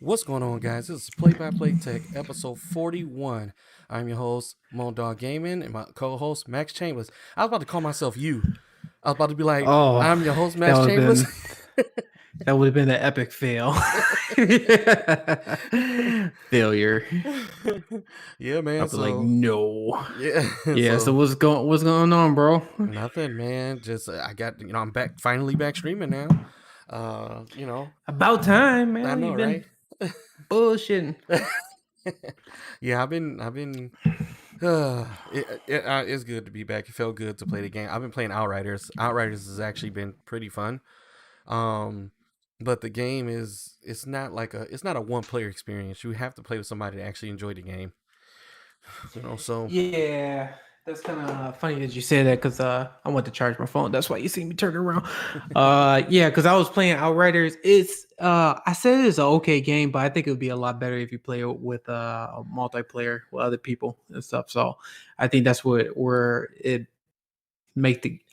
What's going on, guys? This is Play by Play Tech, episode 41. I'm your host, Moandogg Gaming, and my co-host, Max Chambers. I was about to call myself you. I was about to be like, Oh, I'm your host, that Max would have Chambers. been that would have been an epic fail. Failure. Yeah, man. I'd be like, So, no. yeah. Yeah, so So, what's going on, bro? nothing, man. Just, I got, I'm finally back streaming now. About time, I man. know, You've right? been bullshitting. Yeah, I've been it's good to be back. It felt good to play the game. I've been playing Outriders. Outriders has actually been pretty fun. Um, but the game it's not a one player experience. You have to play with somebody to actually enjoy the game. So Yeah, that's kind of funny that you say that because I went to charge my phone. That's why you see me turn around. Yeah, because I was playing Outriders. It's I said it's an okay game, but I think it would be a lot better if you play it with a multiplayer with other people and stuff. So I think that's where it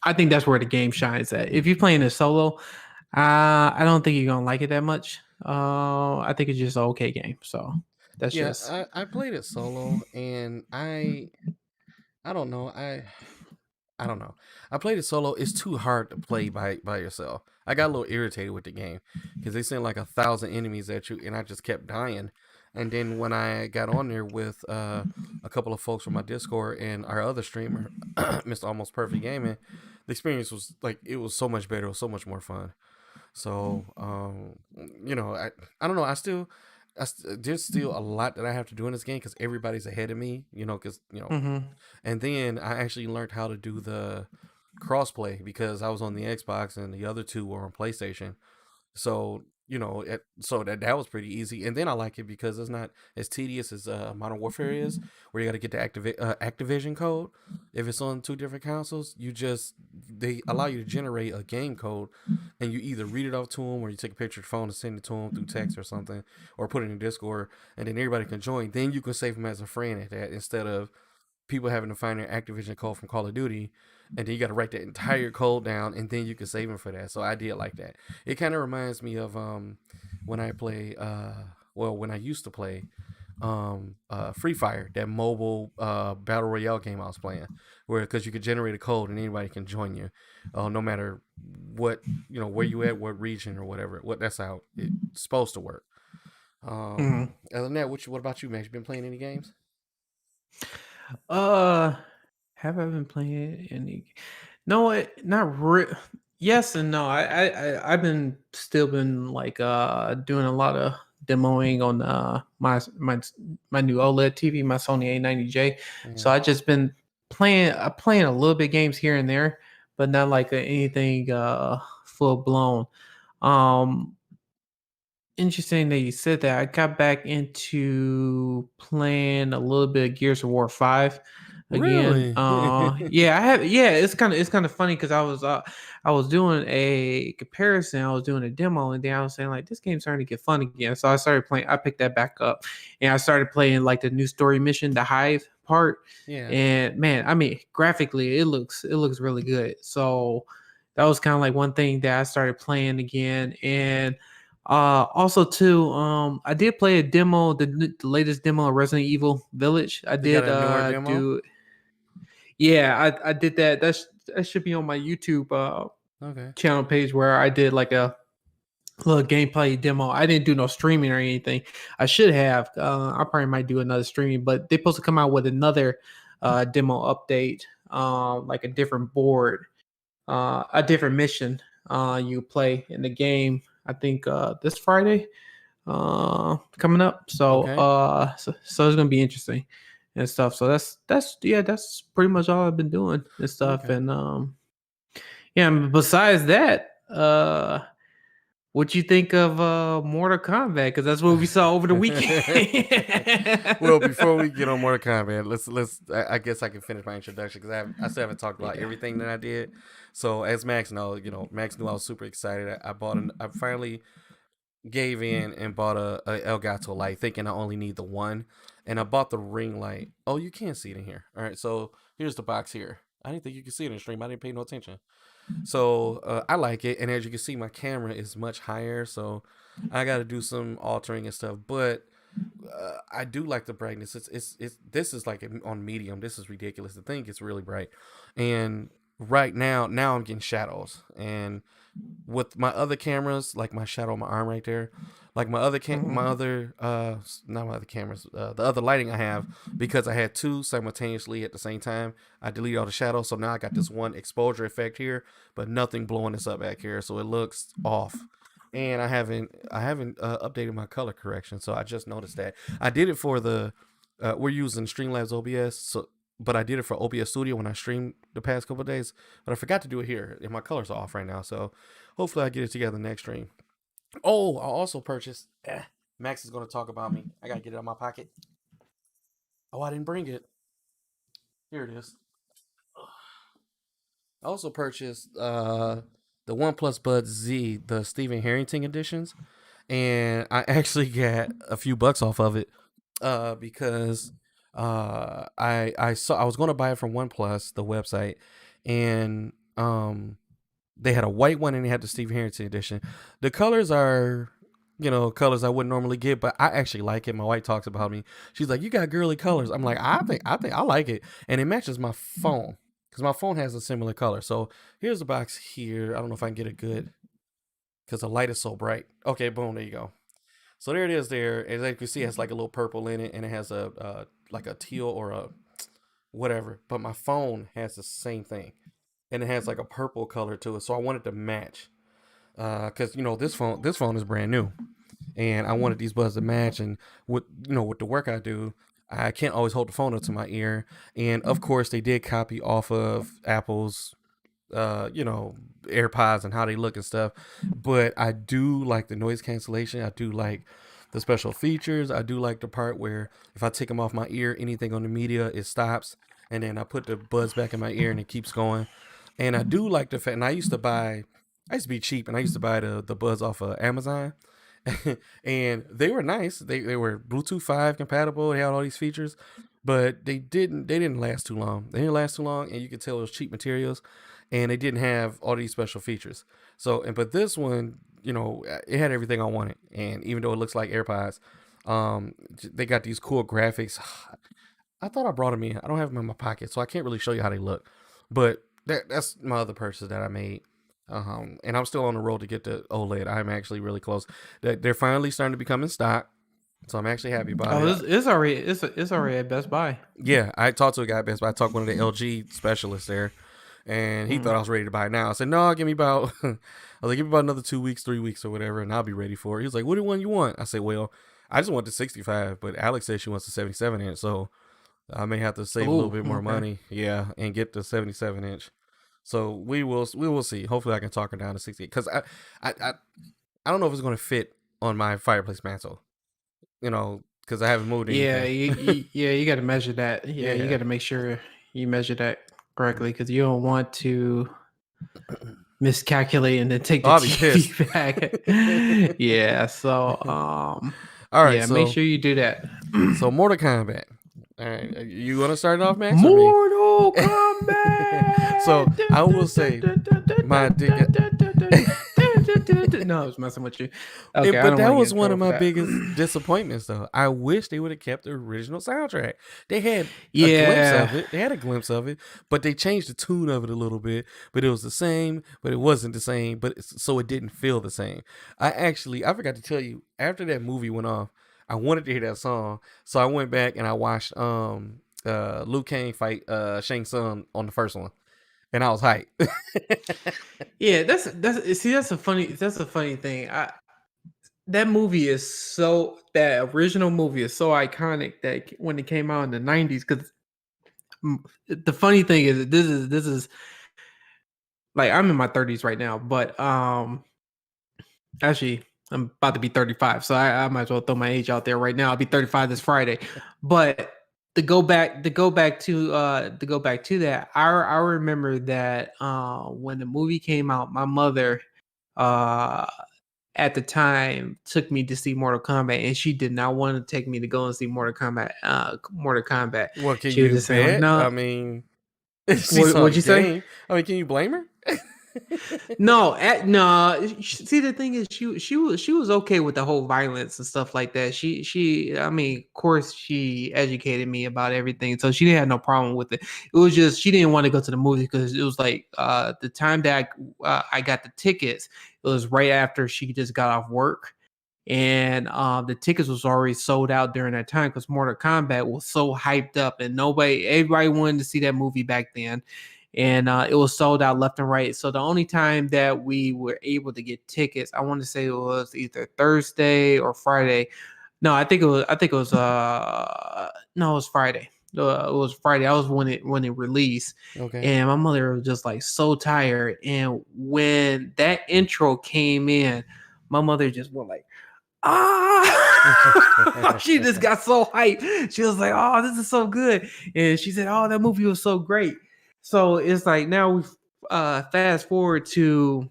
I think that's where the game shines at. If you're playing it solo, I don't think you're gonna like it that much. I think it's just an okay game. So that's yeah, just I played it solo, and I don't know. I don't know. I played it solo. It's too hard to play by yourself. I got a little irritated with the game because they sent like 1,000 enemies at you, and I just kept dying. And then when I got on there with a couple of folks from my Discord and our other streamer, Mr. Almost Perfect Gaming, the experience was like it was so much better. It was so much more fun. So I don't know. There's still a lot that I have to do in this game because everybody's ahead of me. mm-hmm. And then I actually learned how to do the crossplay because I was on the Xbox and the other two were on PlayStation. So so that was pretty easy. And then I like it because it's not as tedious as Modern Warfare is, where you got to get the Activision code. If it's on two different consoles, they allow you to generate a game code, and you either read it off to them or you take a picture of your phone and send it to them through text or something, or put it in Discord, and then everybody can join. Then you can save them as a friend at that instead of people having to find their Activision code from Call of Duty, and then you got to write that entire code down, and then you can save them for that. So I did like that. It kind of reminds me of when I play when I used to play Free Fire, that mobile battle royale game I was playing, where because you could generate a code and anybody can join you, no matter what where you at, what region or whatever. That's how it's supposed to work. Mm-hmm. Other than that, what about you, Max? You been playing any games? Uh, have I been playing any? No, not real. Yes and no. I've been still been like doing a lot of demoing on my new OLED TV, my Sony A90J. So Yeah. I just been playing a little bit games here and there, but not like anything full blown. Um, Interesting that you said that. I got back into playing a little bit of Gears of War 5 again. Really? Yeah, I have yeah, it's kind of funny because I was doing a comparison, I was doing a demo, and then I was saying like this game's starting to get fun again. So I started playing, I picked that back up and I started playing like the new story mission, the Hive part. Yeah. And man, I mean graphically it looks really good. So that was kind of like one thing that I started playing again. And also too, I did play a demo, the latest demo of Resident Evil Village. I They got did a newer demo? do yeah, I did that. That should be on my YouTube Okay. channel page where I did like a little gameplay demo. I didn't do no streaming or anything. I should have. I probably might do another streaming, but they're supposed to come out with another demo update, like a different board, a different mission you play in the game. I think this Friday coming up. Okay. So it's gonna be interesting and stuff. So that's pretty much all I've been doing and stuff. Okay. And yeah, and besides that, what you think of Mortal Kombat? Because that's what we saw over the Well, weekend. before we get on Mortal Kombat, let's. I guess I can finish my introduction because I still haven't talked about Yeah. everything that I did. So as Max knows, Max knew I was super excited. I finally gave in and bought a Elgato light, thinking I only need the one, and I bought the ring light. Oh, you can't see it in here. All right, so here's the box here. I didn't think you could see it in the stream. I didn't pay no attention. So I like it, and as you can see, my camera is much higher, so I got to do some altering and stuff. But I do like the brightness. It's this is like on medium. This is ridiculous. The thing gets really bright, and right now I'm getting shadows. And with my other cameras, like my shadow on my arm right there, like my Mhm. other not my other cameras, the other lighting I have, because I had two simultaneously at the same time. I deleted all the shadows, so now I got this one exposure effect here, but nothing blowing this up back here, so it looks off. And I haven't updated my color correction, so I just noticed that. I did it for the we're using Streamlabs OBS, so but I did it for OBS Studio when I streamed the past couple of days, but I forgot to do it here, and my colors are off right now. So hopefully I get it together next stream. Oh, I also purchased. Max is gonna talk about me. I gotta get it out of my pocket. Oh, I didn't bring it. Here it is. I also purchased the OnePlus Buds Z, the Stephen Harrington editions, and I actually got a few bucks off of it because I saw I was going to buy it from OnePlus, the website, and they had a white one and they had the Steve Harrington edition. The colors are, colors I wouldn't normally get, but I actually like it. My wife talks about me. She's like, "You got girly colors." I'm like, I think I like it, and it matches my phone because my phone has a similar color. So here's the box here. I don't know if I can get it good because the light is so bright. Okay, boom, there you go. So there it is. There, as you can see, it has like a little purple in it, and it has a like a teal or a whatever. But my phone has the same thing, and it has like a purple color to it. So I wanted to match, because this phone is brand new, and I wanted these buds to match. And with the work I do, I can't always hold the phone up to my ear. And of course, they did copy off of Apple's uh, you know, AirPods and how they look and stuff. But I do like the noise cancellation. I do like the special features. I do like the part where if I take them off my ear, anything on the media, it stops. And then I put the buds back in my ear and it keeps going. And I do like the fact, and I used to be cheap and I used to buy the buds off of Amazon. And they were nice. They were Bluetooth 5 compatible. They had all these features, but they didn't last too long. They didn't last too long, and you could tell it was cheap materials, and they didn't have all these special features. But this one, it had everything I wanted, and even though it looks like AirPods, they got these cool graphics. I thought I brought them in. I don't have them in my pocket, so I can't really show you how they look. But that's my other purchase that I made. And I'm still on the road to get the OLED. I'm actually really close. They're finally starting to become in stock, so I'm actually happy about Oh, it. it's already at Best Buy. Yeah, I talked to a guy at Best Buy. I talked to one of the LG specialists there, and he thought I was ready to buy it now. I said, "No, give me about," I was like, "Give me about another 2 weeks, 3 weeks, or whatever, and I'll be ready for it." He was like, "What one you want?" I said, "Well, I just want the 65, but Alex said she wants the 77 inch, so I may have to save a little Oh, bit more okay. money, yeah, and get the 77 inch." So we will see. Hopefully, I can talk her down to 68 because I, I I don't know if it's going to fit on my fireplace mantle, because I haven't moved Yeah, anything. you got to measure that. Yeah, you got Yeah, to make sure you measure that correctly because you don't want to miscalculate and then take oh, the I'll be pissed. TV back. Yeah, so All right, yeah, make so sure you do that. Mortal Kombat. All right, you want to start it off, Max, or me? Mortal Kombat. So I will say my dig. No, I was messing with you. Okay, I But don't that want to get was in one of trouble for my that. biggest disappointments, though. I wish they would have kept the original soundtrack. They had a glimpse Yeah, of it. They had a glimpse of it, but they changed the tune of it a little bit. But it was the same, but it wasn't the same. So it didn't feel the same. I forgot to tell you, after that movie went off, I wanted to hear that song, so I went back and I watched Liu Kang fight Shang Tsung on the first one, and I was hyped. yeah. That's a funny thing. That original movie is so iconic that when it came out in the '90s, because the funny thing is that this is like I'm in my 30s right now, but actually I'm about to be 35, so I might as well throw my age out there right now. I'll be 35 this Friday, but to go back to that, I remember that when the movie came out, my mother uh at the time took me to see Mortal Kombat, and she did not want to take me to go and see Mortal Kombat. What can She was you just saying like, bet? no, I mean. She saw the What'd you say? game. I mean, can you blame her? No, no. See, the thing is, she was okay with the whole violence and stuff like that. I mean, of course, she educated me about everything, so she didn't have no problem with it. It was just she didn't want to go to the movie because it was like the time that I got the tickets. It was right after she just got off work, and the tickets was already sold out during that time because Mortal Kombat was so hyped up, and everybody wanted to see that movie back then, and it was sold out left and right. So the only time that we were able to get tickets, I want to say it was either Thursday or Friday. No, I think it was. No, it was Friday. It was Friday. I was when it released, Okay. and my mother was just like so tired. And when that intro came in, my mother just went like, ah. She just got so hyped. She was like, oh, this is so good. And she said, oh, that movie was so great. So it's like now we fast forward to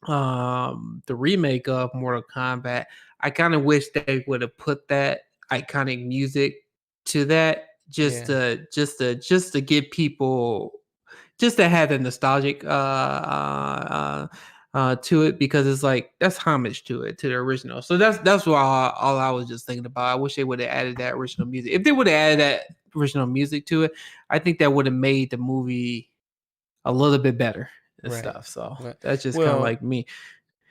the remake of Mortal Kombat. I kind of wish they would have put that iconic music to that just Yeah. to get people just to have the nostalgic to it, because it's like that's homage to the original. So that's what all I was just thinking about. I wish they would have added that original music. If they would have added that original music to it, I think that would have made the movie a little bit better and Right. stuff. So Right. that's just kind of Well, like me.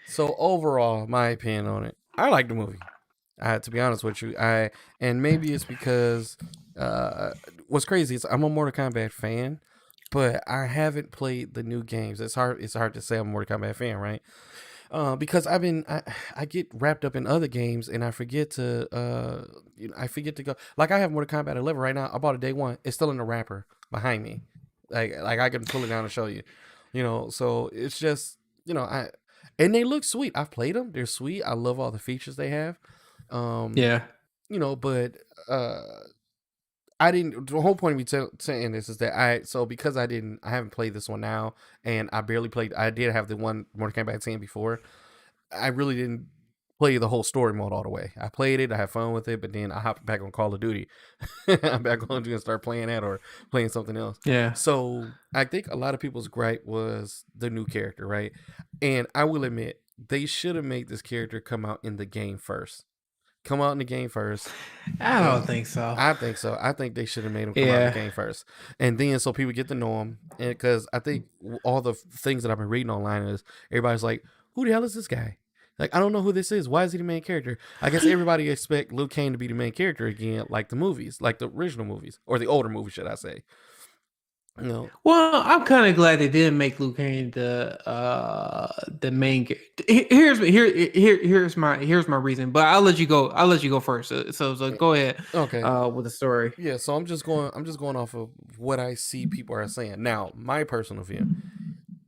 so overall, my opinion on it, I like the movie. To be honest with you, and maybe it's because uh, what's crazy is I'm a Mortal Kombat fan, but I haven't played the new games. It's hard. It's hard to say I'm a Mortal Kombat fan, right? Because I get wrapped up in other games and I forget to I forget to go. Like I have Mortal Kombat 11 right now. I bought it day one. It's still in the wrapper behind me. Like I can pull it down and show you. So it's just and they look sweet. I've played them. They're sweet. I love all the features they have. Um, Yeah. but uh I didn't. The whole point of me saying this is that because I haven't played this one now, and I barely played. I did have the one Mortal Kombat 10 before. I really didn't play the whole story mode all the way. I played it, I had fun with it, but then I hopped back on Call of Duty. I'm back on and start playing that or playing something else. Yeah. So I think a lot of people's gripe was the new character, right? And I will admit they should have made this character come out in the game first. Come out in the game first. I don't And think so. I think so. I think they should have made him come out in the Yeah. game first, and then so people get to know him. And because I think all the things that I've been reading online is everybody's like, "Who the hell is this guy?" Like I don't know who this is. Why is he the main character? I guess everybody expect Liu Kang to be the main character again, like the movies, like the original movies or the older movies, should I say? You know, Well, I'm kind of glad they didn't make Liu Kang the main. Here's my reason, but I'll let you go. I'll let you go first. So eh, go ahead okay, with the story. yeah. So I'm just going off of what I see people are saying. Now, my personal view,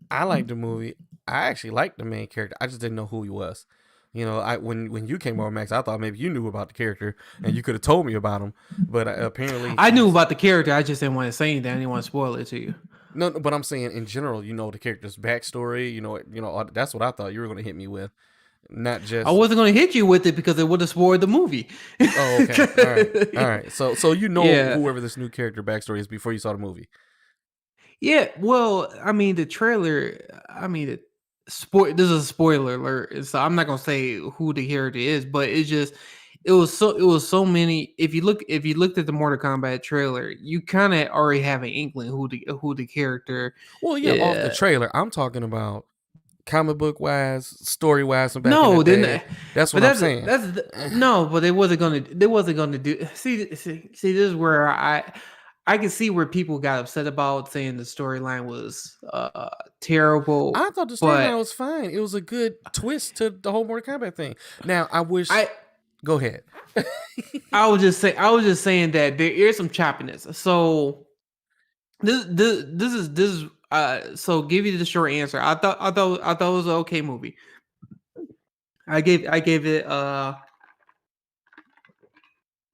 I like the movie. I actually liked the main character. I just didn't know who he was. I when you came over, Max, I thought maybe you knew about the character and you could have told me about him, but apparently I knew he's about the character. I just didn't want to say anything. I didn't want to spoil it to you. no. But I'm saying in general, the character's backstory. That's what I thought you were going to hit me with, not I just. wasn't going to hit you with it because it would have spoiled the movie. Oh, okay, all right. So Yeah. whoever this new character backstory is before you saw the movie. Yeah, well, I mean, the trailer. I mean, this is a spoiler alert, so I'm not gonna say who the character is, but it was so many. If you looked at the Mortal Kombat trailer, you kind of already have an inkling who the character. Well, yeah, off the Uh, trailer, I'm talking about comic book wise, story wise, from back in the no, day. then, That's what but I'm saying. no, but they wasn't gonna do. See, this is where I can see where people got upset about saying the storyline was terrible, I thought the storyline but was fine. It was a good twist to the whole Mortal Kombat thing. Now, I wish. I Go ahead. I was just saying that there is some choppiness. So this is so give you the short answer. I thought it was an okay movie. I gave it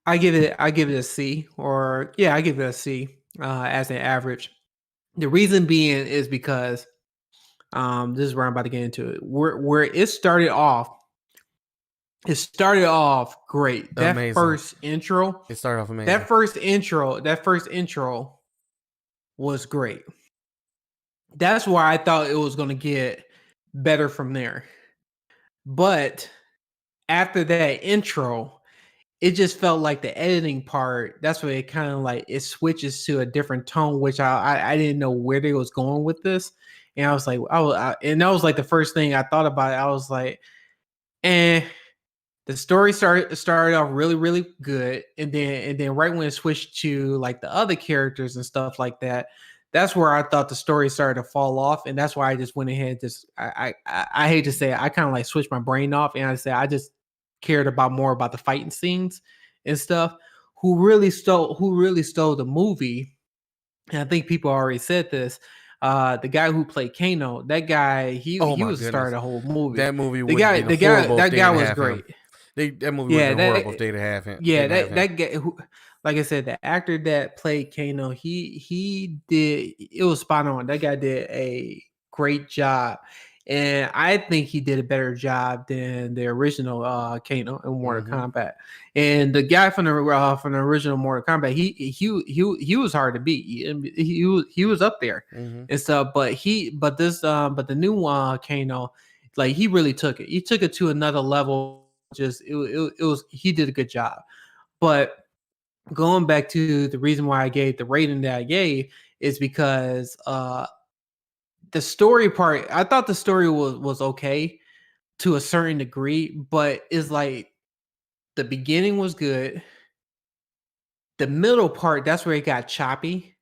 I give it a C, or yeah, I give it a C as an average. The reason being is because this is where I'm about to get into it. Where it started off great. That Amazing. first intro It started off that amazing. first intro was great. That's why I thought it was going to get better from there. But after that intro, it just felt like the editing part. That's where it kind of like it switches to a different tone, which I didn't know where they was going with this, and I was like, and that was like the first thing I thought about it. I was like, eh. The story started off really good, and then right when it switched to like the other characters and stuff like that, that's where I thought the story started to fall off, and that's why I just went ahead and just I hate to say it, I kind of like switched my brain off, and I said I just cared about more about the fighting scenes and stuff. Who really stole the movie, and I think people already said this. The guy who played Kano, that guy, Oh he my was the star of goodness, the whole movie. that movie The would have guy, been the guy, horrible if that they guy didn't was have him. great. That movie would have Yeah, been horrible if they didn't have him. yeah, Didn't have him. that guy who, like I said, the actor that played Kano, he did it was spot on. That guy did a great job, and I think he did a better job than the original Kano in Mortal Mm-hmm. Kombat. And the guy from the original Mortal Kombat, he was hard to beat. He was up there Mm-hmm. and stuff. But the new Kano, like he really took it. He took it to another level. Just it was he did a good job. But going back to the reason why I gave the rating that I gave is because the story part, I thought the story was okay to a certain degree, but it's like the beginning was good. The middle part, that's where it got choppy.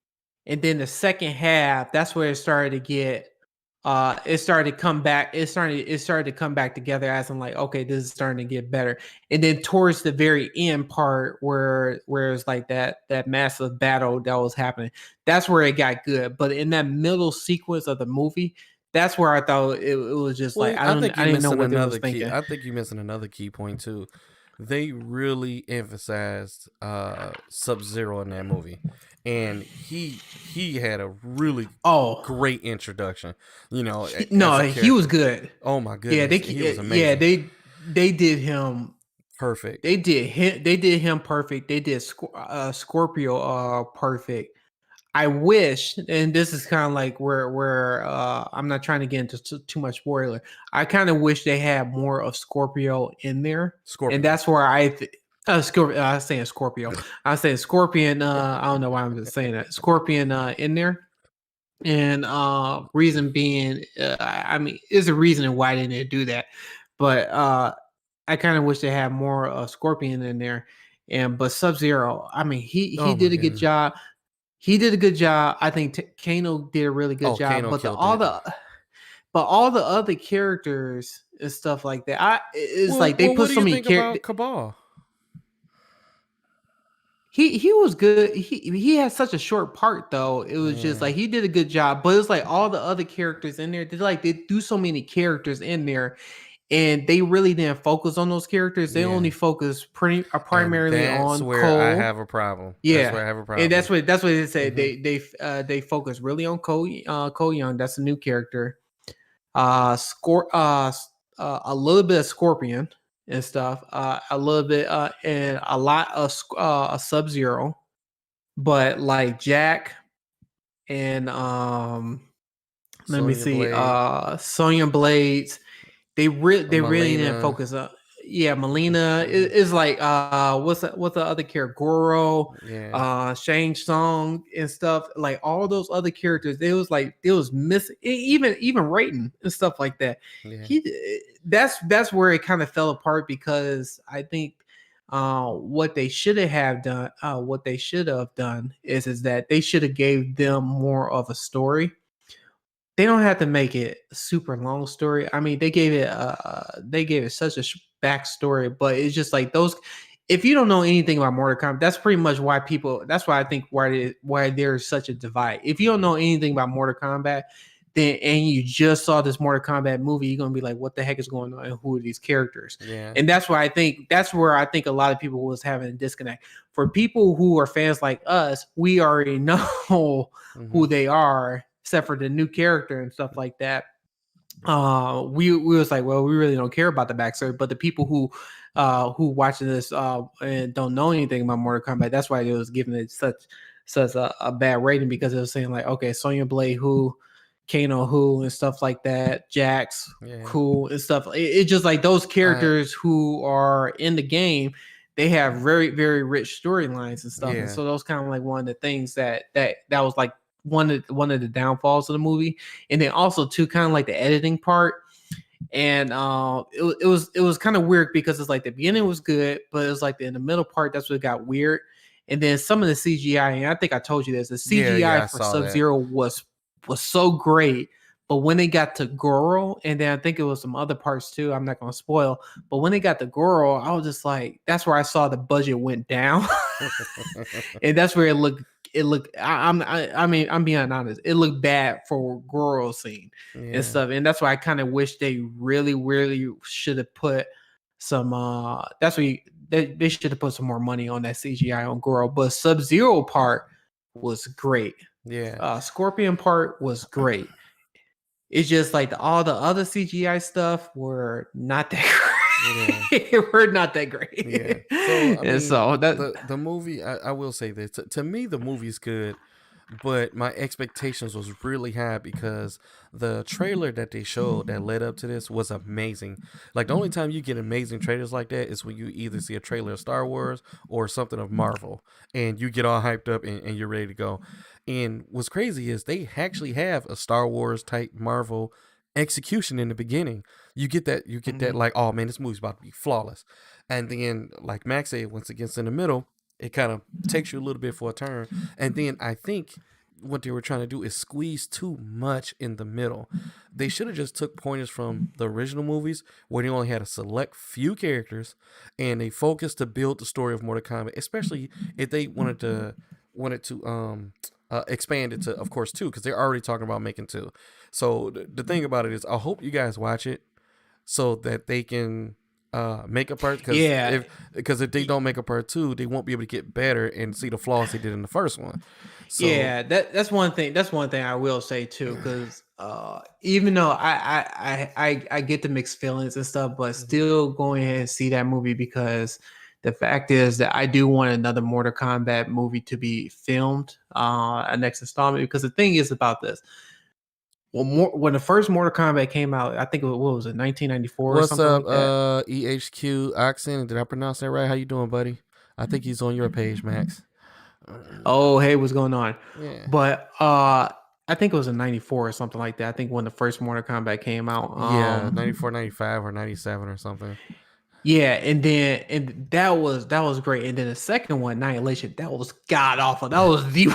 And then the second half, that's where it started to get it started to come back. It started to come back together as I'm like, okay, this is starting to get better. And then towards the very end part where it's like that massive battle that was happening, that's where it got good. But in that middle sequence of the movie, that's where I thought it was just like Well, I think I you're didn't know missing what they was another key. thinking. I think you're missing another key point too. They really emphasized Sub-Zero in that movie, and he had a really Oh, great introduction. You know, no, as a he was character. good. Oh my Yeah, goodness, he was yeah, amazing. they did him. Perfect. They did him perfect. They did Scorpio perfect. I wish, and this is kind of like where I'm not trying to get into too much spoiler. I kind of wish they had more of Scorpio in there, and Scorpion. that's where Scorpio. I was saying Scorpio. I was saying Scorpion. I don't know why I'm just saying that. Scorpion in there, and reason being, I mean, is a reason why they didn't do that, but I kind of wish they had more Scorpion in there. And but Sub-Zero, I mean, he Oh my did a good goodness. job. He did a good job. I think Kano did a really good Oh, job. Kano But killed it. all the other characters and stuff like that, it's Well, like they what put do so you many think characters. about Cabal? He was good. He had such a short part though. It was just Yeah, like he did a good job. But it's like all the other characters in there. They do so many characters in there, and they really didn't focus on those characters. They yeah, only focus and primarily that's on where I Cole. have a problem. That's Yeah, where I have a and problem. that's what they said. Mm-hmm. They focus really on Cole Young. That's a new character. A little bit of Scorpion and stuff. A little bit and a lot of Sub-Zero, but like Jack and let me Sonya see, Blade, Sonya Blades. They really didn't Melina. focus on. Yeah, Melina Mm-hmm. is like what's the other character? Goro, Yeah, Shang Tsung and stuff. Like all those other characters, it was missing. Even Raiden and stuff like that. yeah, That's where it kind of fell apart because I think what they should have done is that they should have gave them more of a story. They don't have to make it a super long story. I mean, they gave it such a backstory, but it's just like those. If you don't know anything about Mortal Kombat, that's pretty much why people. That's why I think why there's such a divide. If you don't know anything about Mortal Kombat, then and you just saw this Mortal Kombat movie, you're gonna be like, "What the heck is going on? And who are these characters?" yeah. And that's where I think a lot of people was having a disconnect. For people who are fans like us, we already know Mm-hmm. who they are, except for the new character and stuff like that. We was like, well, we really don't care about the backstory, but the people who watching this and don't know anything about Mortal Kombat, that's why it was giving it such a bad rating because it was saying like, okay, Sonya Blade who, Kano who, and stuff like that, Jax who, and stuff. It just like those characters who are in the game, they have very, very rich storylines and stuff. And so those kind of like one of the things that was like one of the downfalls of the movie. And then also too, kind of like the editing part. And it was kind of weird because it's like the beginning was good, but it was like in the middle part that's what it got weird. And then some of the CGI, and I think I told you this, the CGI for Sub-Zero was so great, but when they got to Goro, and then I think it was some other parts too, I'm not gonna spoil, but when they got to Goro, I was just like, that's where I saw the budget went down. And that's where it looked I mean, I'm being honest, it looked bad for Goro scene and stuff. And that's why I kind of wish they really should have put some that's why they should have put some more money on that CGI on Goro. But Sub-Zero part was great. Scorpion part was great. It's just like all the other CGI stuff were not that great. We're not that great. So the movie, I will say this. To me, the movie's good, but my expectations was really high because the trailer that they showed that led up to this was amazing. Like the only time you get amazing trailers like that is when you either see a trailer of Star Wars or something of Marvel, and you get all hyped up and you're ready to go. And what's crazy is they actually have a Star Wars type Marvel execution in the beginning. You get that like, oh man, this movie's about to be flawless. And then like Max said, once it gets in the middle, it kind of takes you a little bit for a turn. And then I think what they were trying to do is squeeze too much in the middle. They should have just took pointers from the original movies where they only had a select few characters and they focused to build the story of Mortal Kombat, especially if they wanted to expand it to, of course, 2, because they're already talking about making 2. So the thing about it is, I hope you guys watch it so that they can make a part, because if they don't make a part 2, they won't be able to get better and see the flaws they did in the first one. So, that's one thing. That's one thing I will say too, because even though I get the mixed feelings and stuff, but still going ahead and see that movie, because the fact is that I do want another Mortal Kombat movie to be filmed, a next installment, because the thing is about this. When the first Mortal Kombat came out, I think what was it, 1994 or something like that? EHQ Oxen, did I pronounce that right? How you doing, buddy? I think he's on your page, Max. Oh, hey, what's going on? Yeah. But I think it was in 94 or something like that. I think when the first Mortal Kombat came out. 94, 95, or 97 or something. Yeah, and that was great. And then the second one, Annihilation, that was god awful. That was the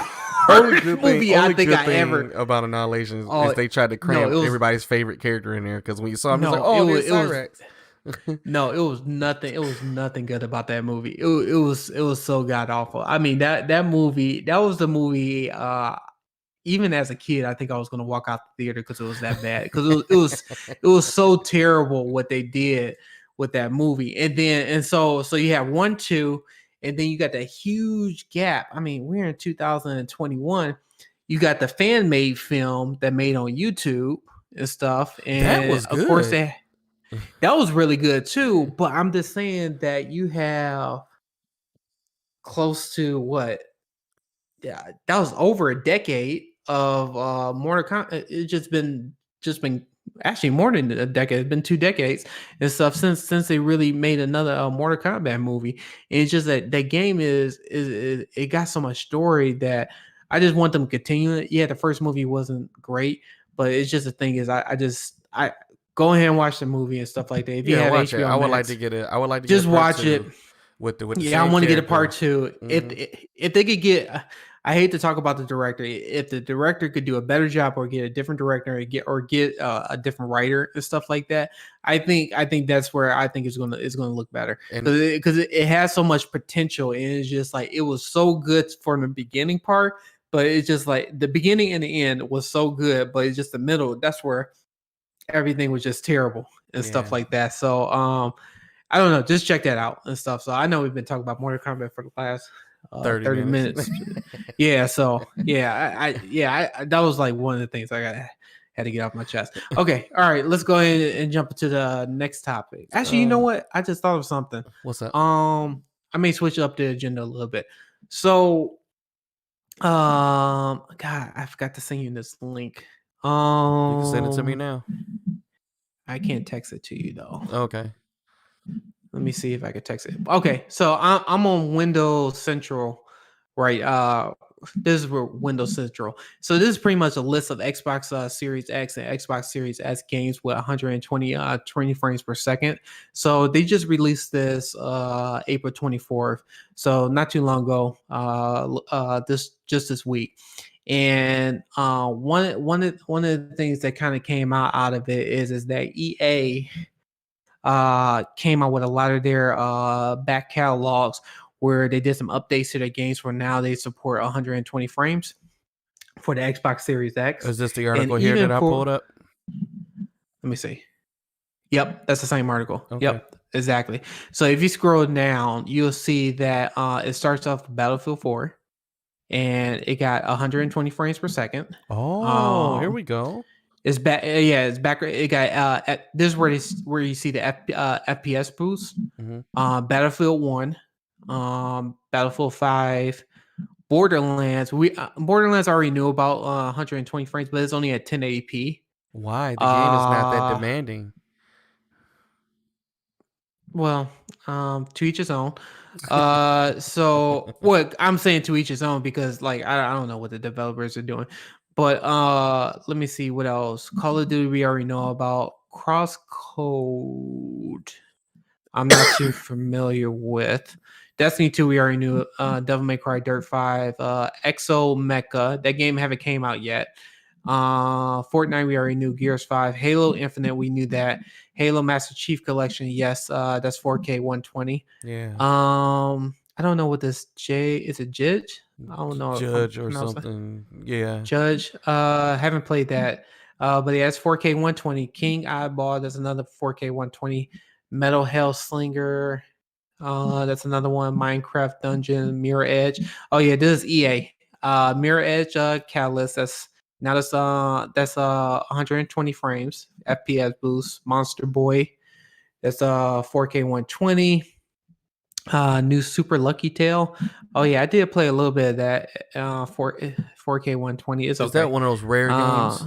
worst movie I think I ever about Annihilation is they tried to cram everybody's favorite character in there, because when you saw him, it was like, oh, it was no, it was nothing. It was nothing good about that movie. It was so god awful. I mean, that movie, that was the movie. Even as a kid, I think I was going to walk out the theater because it was that bad. Because it was so terrible what they did with that movie. And so you have 1, 2, and then you got that huge gap. I mean, we're in 2021. You got the fan made film that made on YouTube and stuff. And that was good. Of course, that was really good too. But I'm just saying that you have close to what? Yeah, that was over a decade of Mortal Kombat. It's just been actually more than a decade. It's been 2 decades and stuff since they really made another Mortal Kombat movie. And it's just that game is it got so much story that I just want them to continue it. Yeah, the first movie wasn't great, but it's just the thing is I go ahead and watch the movie and stuff like that. If you have watch HBO it. I would Max, like to get it. I would like to just watch it. With the I want to get a part 2. Mm-hmm. If they could get, I hate to talk about the director. If the director could do a better job, or get a different director, or get a different writer and stuff like that, I think that's where I think it's gonna look better, because it has so much potential, and it's just like it was so good for the beginning part, but it's just like the beginning and the end was so good, but it's just the middle. That's where everything was just terrible and stuff like that. So I don't know. Just check that out and stuff. So I know we've been talking about Mortal Kombat for the last 30 minutes. Yeah. So I that was like one of the things I had to get off my chest. Okay. All right. Let's go ahead and jump into the next topic. Actually, you know what? I just thought of something. What's up? I may switch up the agenda a little bit. So God, I forgot to send you this link. You can send it to me now. I can't text it to you though. Okay. Let me see if I can text it. Okay, so I'm on Windows Central, right? This is where Windows Central. So this is pretty much a list of Xbox Series X and Xbox Series S games with 120 20 frames per second. So they just released this April 24th, so not too long ago. This week. And one of the things that kind of came out of it is that EA came out with a lot of their back catalogs where they did some updates to their games where now they support 120 frames for the Xbox Series X. Is this the And article here even that I for, pulled up? let me see. Yep, that's the same article. Okay. Yep, exactly. So if you scroll down, you'll see that it starts off with Battlefield 4 and it got 120 frames per second. Oh, here we go. It's back. Yeah, it's back. It got this is where you see the FPS boost. Mm-hmm. Battlefield 1, Battlefield 5, Borderlands. Borderlands I already knew about 120 frames, but it's only at 1080p. Why? The game is not that demanding. Well, to each his own. So what I'm saying to each his own because like I don't know what the developers are doing. But let me see what else. Call of Duty we already know about. Crosscode I'm not too familiar with. Destiny 2 we already knew. Devil May Cry Dirt 5. Exo Mecha. That game haven't came out yet. Fortnite we already knew. Gears 5. Halo Infinite we knew that. Halo Master Chief Collection, yes, that's 4K 120. Yeah. I don't know what this is it Judge? I don't know if I'm Judge or pronouncing something. Yeah. Judge. Haven't played that. But yeah, it's 4K 120. King Eyeball, that's another 4K 120. Metal Hell Slinger. That's another one. Minecraft Dungeon, Mirror Edge. Oh yeah, this is EA. Mirror Edge Catalyst. That's 120 frames. FPS boost. Monster Boy. That's 4K 120. New Super Lucky Tail. Oh yeah, I did play a little bit of that. 4K 120. It's Is okay. that one of those rare games?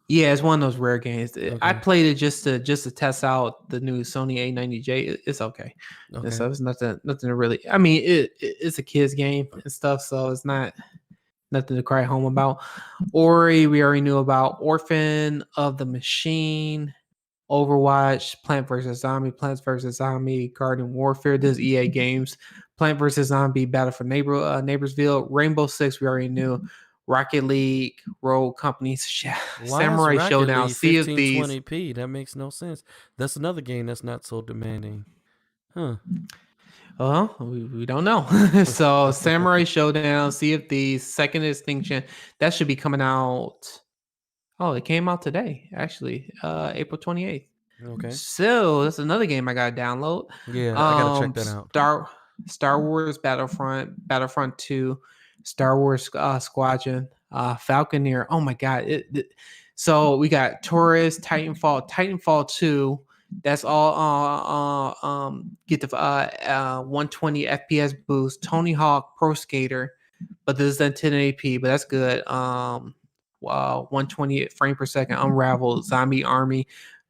Yeah, it's one of those rare games. I Okay. played it just to test out the new Sony A90J. It's okay. Okay. And so it's nothing to really. I mean, it's a kids game and stuff, so it's not nothing to cry home about. Ori, we already knew about. Orphan of the Machine, Overwatch, Plant vs Zombie, Plants vs Zombie, Garden Warfare. This is EA Games. Plant vs Zombie, Battle for Neighborsville, Rainbow Six. We already knew. Rocket League, Rogue Company, Why is Samurai Rocket Showdown, League Sea of Thieves. 1520p? That makes no sense. That's another game that's not so demanding. Huh. Well, we don't know. So Samurai Showdown, Sea of Thieves, Second Extinction, that should be coming out. Oh, it came out today, actually, April 28th. Okay. So that's another game I gotta download. Yeah, I gotta check that out. Star Wars Battlefront 2, Star Wars Squadron, Falconeer. Oh my god! So we got Taurus, Titanfall 2. That's all. Get the 120 FPS boost. Tony Hawk Pro Skater, but this is at 1080p, but that's good. 120 frame per second. Unravel, Zombie Army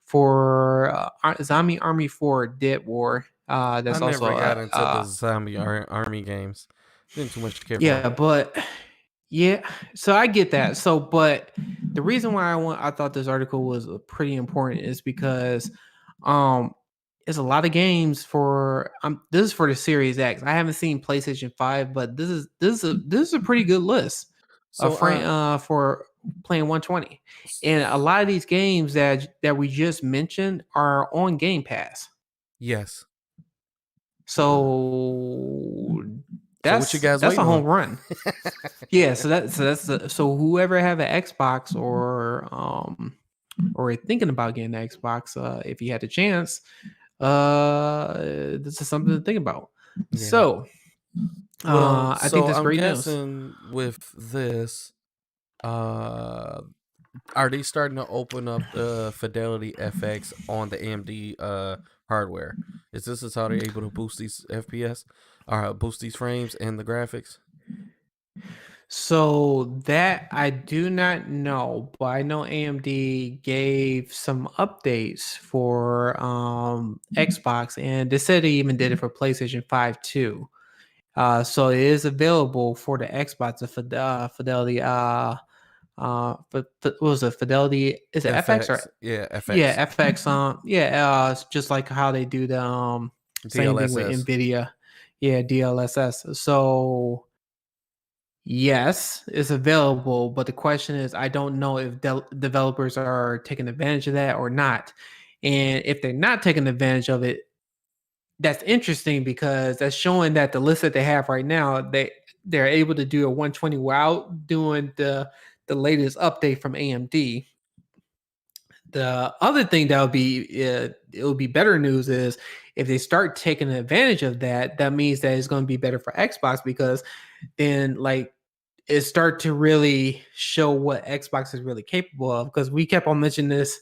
for Zombie Army 4 Dead War. That's I also never got into the zombie army games. Didn't too much care yeah, for. but yeah, so I get that. So, but the reason why I thought this article was pretty important is because there's a lot of games for this is for the Series X. I haven't seen PlayStation 5, but this is a pretty good list So for playing 120. And a lot of these games that we just mentioned are on Game Pass. yes. So So what you guys that's a waiting home on? run. Yeah, so whoever have an Xbox or thinking about getting an Xbox, if you had the chance, this is something to think about. Yeah. So Well, I think that's I'm great guessing news. With this, are they starting to open up the Fidelity FX on the AMD hardware? Is how they're able to boost these FPS or boost these frames and the graphics? So that I do not know, but I know AMD gave some updates for Xbox, and they said they even did it for PlayStation 5 too. So it is available for the Xbox, the Fidelity. But what was it? Fidelity? Is it FX or FX, yeah, yeah, FX, FX? Yeah. It's just like how they do the same thing with DLSS. NVIDIA. Yeah, DLSS. So yes, it's available, but the question is, I don't know if developers are taking advantage of that or not. And if they're not taking advantage of it, that's interesting because that's showing that the list that they have right now, they're able to do a 120 without doing the latest update from AMD. The other thing that would be it would be better news is if they start taking advantage of that, that means that it's going to be better for Xbox because then like it start to really show what Xbox is really capable of. Because we kept on mentioning this,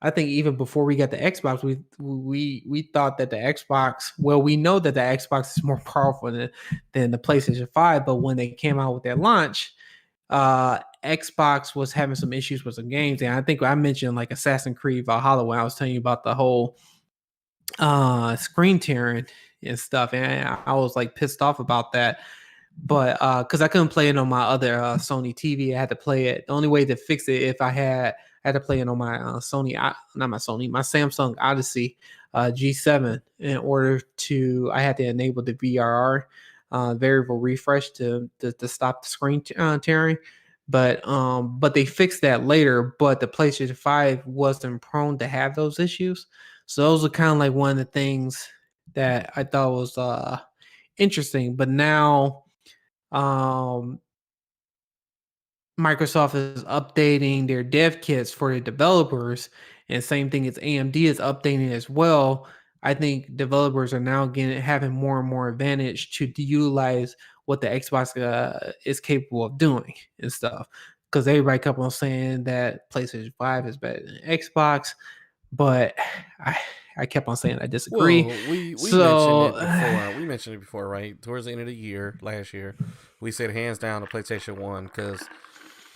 I think even before we got the Xbox, we thought that the Xbox, well, we know that the Xbox is more powerful than the PlayStation 5, but when they came out with their launch, Xbox was having some issues with some games. And I think I mentioned like Assassin's Creed Valhalla when I was telling you about the whole screen tearing and stuff. And I was like pissed off about that, but because I couldn't play it on my other Sony TV, I had to play it. The only way to fix it if I had to play it on my Sony, not my Sony, my Samsung Odyssey G7 in order to. I had to enable the VRR variable refresh to stop the screen tearing. But they fixed that later. But the PlayStation 5 wasn't prone to have those issues. So those are kind of like one of the things that I thought was interesting. But now um, Microsoft is updating their dev kits for the developers, and same thing as AMD is updating as well. I think developers are now having more and more advantage to utilize what the Xbox is capable of doing and stuff. Because everybody kept on saying that PlayStation 5 is better than Xbox, but I I kept on saying I disagree. Well, we mentioned So it before. We mentioned it before, right? Towards the end of the year, last year, we said hands down the PlayStation One because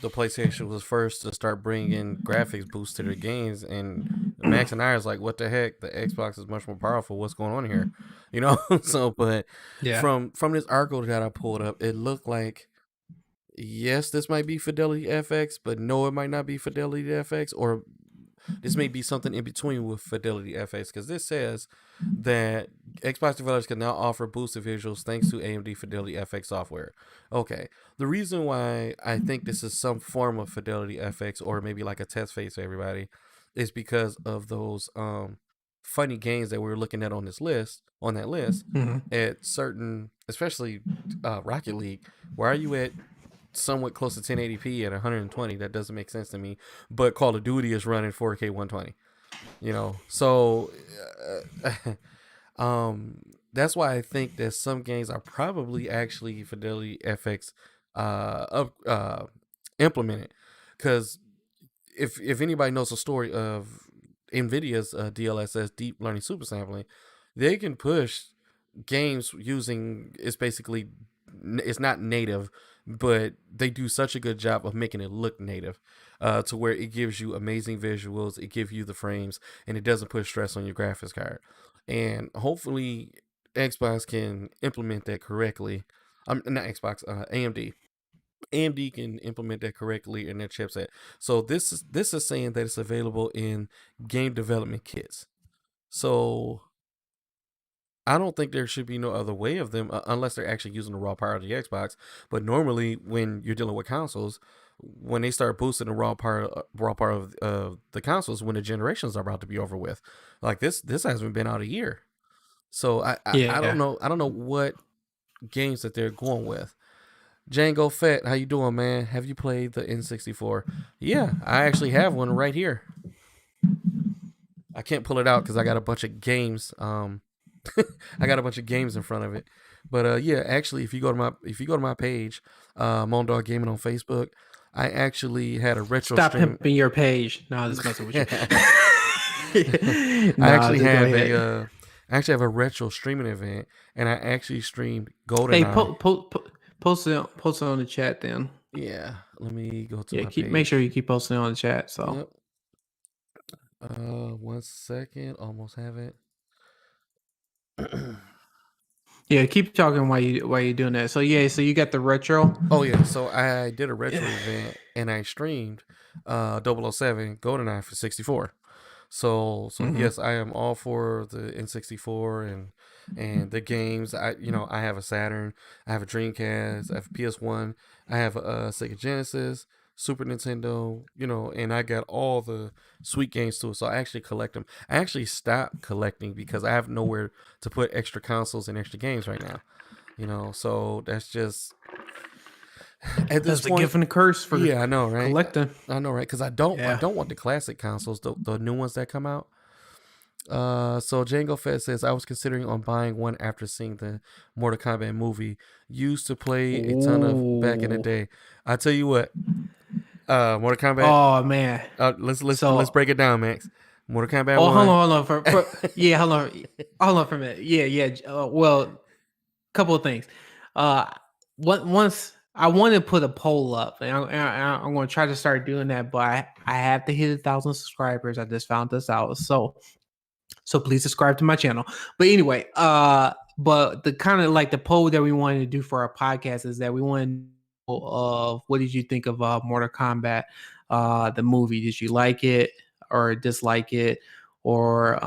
the PlayStation was first to start bringing graphics boosts to their games, and Max and I was like, "What the heck? The Xbox is much more powerful. What's going on here?" You know. So, but yeah, from this article that I pulled up, it looked like yes, this might be Fidelity FX, but no, it might not be Fidelity FX, or this may be something in between with Fidelity FX because this says that Xbox developers can now offer boosted visuals thanks to AMD Fidelity FX software. Okay, the reason why I think this is some form of Fidelity FX or maybe like a test phase for everybody is because of those funny games that we were looking at on that list mhm. at certain, especially Rocket League. Why are you at somewhat close to 1080p at 120? That doesn't make sense to me. But Call of Duty is running 4K 120. You know, so that's why I think that some games are probably actually Fidelity FX implemented. Because if anybody knows the story of NVIDIA's DLSS deep learning super sampling, they can push games using it's basically it's not native, but they do such a good job of making it look native, to where it gives you amazing visuals, it gives you the frames, and it doesn't put stress on your graphics card. And hopefully, Xbox can implement that correctly. Not Xbox, AMD. AMD can implement that correctly in their chipset. So this is saying that it's available in game development kits. So I don't think there should be no other way of them unless they're actually using the raw power of the Xbox. But normally, when you're dealing with consoles, when they start boosting the raw power of the consoles, when the generations are about to be over with, like this hasn't been out a year. So I Yeah. I don't know what games that they're going with. Django Fett, how you doing, man? Have you played the N64? Yeah, I actually have one right here. I can't pull it out because I got a bunch of games. I got a bunch of games in front of it. But yeah, actually, if you go to my page, Moandogg Gaming on Facebook, I actually had a retro Stop stream. pimping your page. No, I'm just messing with you. I No, actually just go have ahead. I actually have a retro streaming event, and I actually streamed Hey, GoldenEye. Post it on the chat then. Yeah, let me go to Yeah, my make sure page. you keep posting on the chat. So Yep. 1 second, almost have it. yeah, keep talking while you're doing that. So yeah, so you got the retro. Oh yeah, so I did a retro event and I streamed 007 GoldenEye for 64. So Mm-hmm. yes, I am all for the N64 and the games. I have a Saturn, I have a Dreamcast, I have a PS1, I have a Sega Genesis, Super Nintendo, and I got all the sweet games too. So I actually collect them. I actually stopped collecting because I have nowhere to put extra consoles and extra games right now. So that's just at this That's the point. gift and the curse for Yeah, I know, right? collecting. I know, right? Because I Yeah. don't want the classic consoles, the new ones that come out. So Django Fett says I was considering on buying one after seeing the Mortal Kombat movie. Used to play a ton of back in the Ooh. day. I tell you what, Mortal Kombat. Oh man. Let's So break it down, Max. Mortal Kombat oh one. hold on for yeah hold on for a minute. Yeah. Well, couple of things. Uh, once I want to put a poll up, and I'm going to try to start doing that, but I have to hit 1,000 subscribers. I just found this out, so please subscribe to my channel. But anyway, but the kind of like the poll that we wanted to do for our podcast is that we wanted to know of what did you think of Mortal Kombat, the movie? Did you like it or dislike it? Or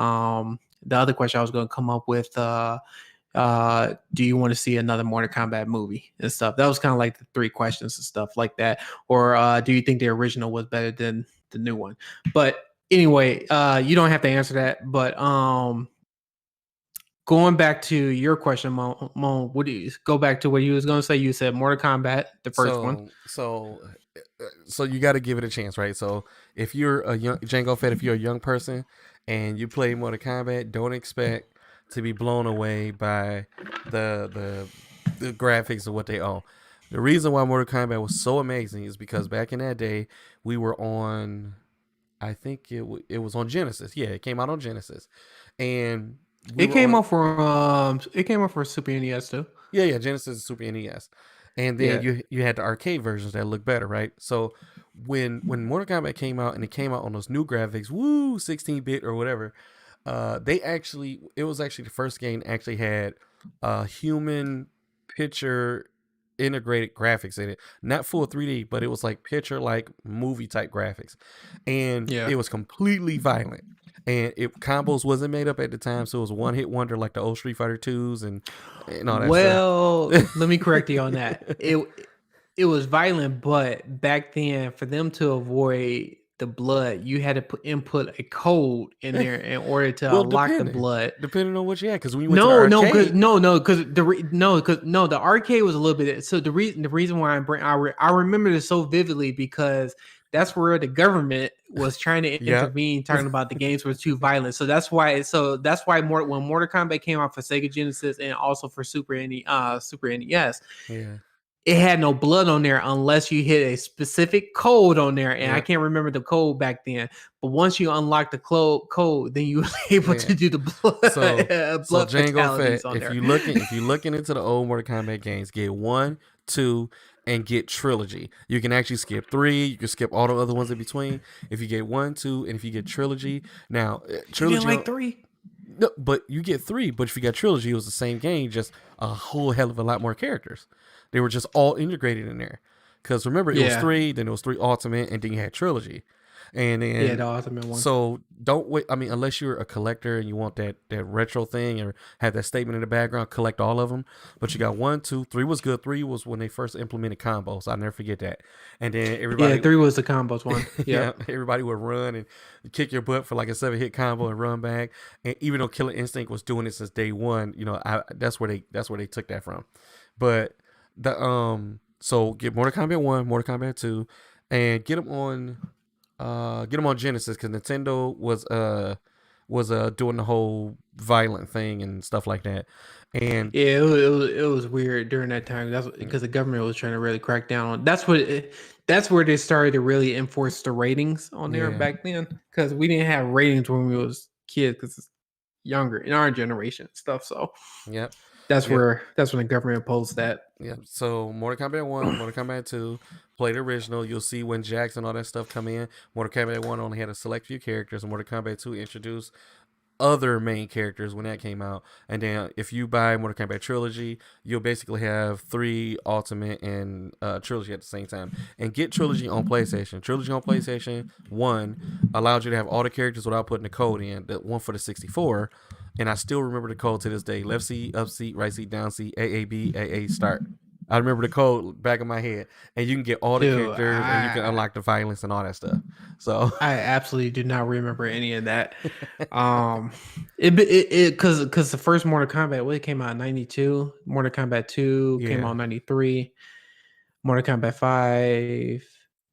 the other question I was going to come up with, do you want to see another Mortal Kombat movie and stuff? That was kind of like the three questions and stuff like that. Or do you think the original was better than the new one? But anyway, you don't have to answer that. But going back to your question, Mo, what do you go back to what you was going to say? You said Mortal Kombat, the first one. So you got to give it a chance, right? So if you're a young Django Fett, if you're a young person and you play Mortal Kombat, don't expect to be blown away by the graphics of what they own. The reason why Mortal Kombat was so amazing is because back in that day we were on, I think it was on Genesis. Yeah, it came out on Genesis, and we It were came on. out for Super NES too. Yeah, Genesis and Super NES, and then Yeah. you had the arcade versions that look better, right? So when Mortal Kombat came out and it came out on those new graphics, 16-bit or whatever, it was actually the first game that actually had human picture integrated graphics in it, not full 3D, but it was like picture like movie type graphics, and Yeah. it was completely violent. And combos wasn't made up at the time, so it was one hit wonder like the old Street Fighter twos and all that stuff. Well, let me correct you on that. It was violent, but back then, for them to avoid the blood, you had to input a code in there in order to Well, unlock the blood. depending on what you had, because when you went to the No, because arcade, the arcade was a little bit. So the reason why I remember this so vividly because that's where the government was trying to yep, intervene, talking about the games were too violent. So that's why when Mortal Kombat came out for Sega Genesis and also for Super NES, yeah, it had no blood on there unless you hit a specific code on there, and I yep, can't remember the code back then. But once you unlock the code, then you were able yeah. to do the So so blood Django fatalities Fett, on if there. you looking into the old Mortal Kombat games, get 1, 2, and get Trilogy. You can actually skip 3. You can skip all the other ones in between. If you get 1, 2, and if you get Trilogy, now You didn't Trilogy. like 3? No, but you get 3. But if you got Trilogy, it was the same game, just a whole hell of a lot more characters. They were just all integrated in there. Because remember, it was Yeah, 3, then it was 3 Ultimate, and then you had Trilogy. And yeah, the then, ultimate one. so don't wait. I mean, unless you're a collector and you want that retro thing or have that statement in the background, collect all of them. But you got 1, 2, 3 was good. 3 was when they first implemented combos. I'll never forget that. And then Yeah, everybody, 3 was the combos one. yeah, Yep. everybody would run and kick your butt for like a 7-hit combo and run back. And even though Killer Instinct was doing it since day one, that's where they took that from. But so get Mortal Kombat 1, Mortal Kombat 2, and get them on Genesis because Nintendo was doing the whole violent thing and stuff like that. And Yeah, it was weird during that time. That's because the government was trying to really crack down on. That's where they started to really enforce the ratings on there yeah, back then. Because we didn't have ratings when we was kids. Because it's younger in our generation and stuff. So yep. That's Yep. when the government imposed that. Yeah, so Mortal Kombat 1, Mortal Kombat 2, play the original. You'll see when Jax and all that stuff come in. Mortal Kombat 1 only had a select few characters, and Mortal Kombat 2 introduced other main characters when that came out. And then if you buy Mortal Kombat Trilogy, you'll basically have 3 Ultimate and Trilogy at the same time. And get Trilogy on PlayStation. Trilogy on PlayStation 1 allowed you to have all the characters without putting the code in. The one for the 64. And I still remember the code to this day. Left seat, up seat, right seat, down seat, AAB, AA, start. I remember the code back of my head. And you can get all the Dude, characters and you can unlock the violence and all that stuff. So I absolutely do not remember any of that. It because the first Mortal Kombat, what, it came out in 92. Mortal Kombat 2 came out in 93. Mortal Kombat 5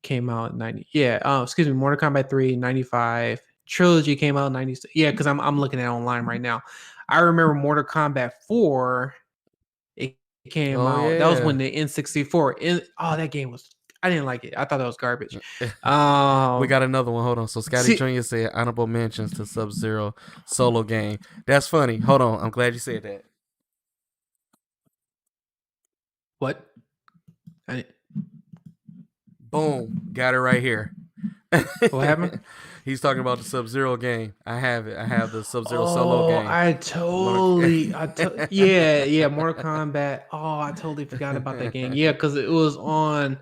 came out in 90. Yeah, excuse me, Mortal Kombat 3, 95. Trilogy came out in 96. Yeah, because I'm looking at it online right now. I remember Mortal Kombat 4. It came oh out. That was yeah. when the N64. That game was. I didn't like it. I thought that was garbage. We got another one. Hold on. So Scotty Jr. said honorable mentions to Sub-Zero solo game. That's funny. Hold on. I'm glad you said that. What? Boom. Got it right here. What happened? He's talking about the Sub-Zero game. I have it. I have the Sub-Zero solo game. Yeah, Mortal Kombat. Oh, I totally forgot about that game. Yeah, because it was on.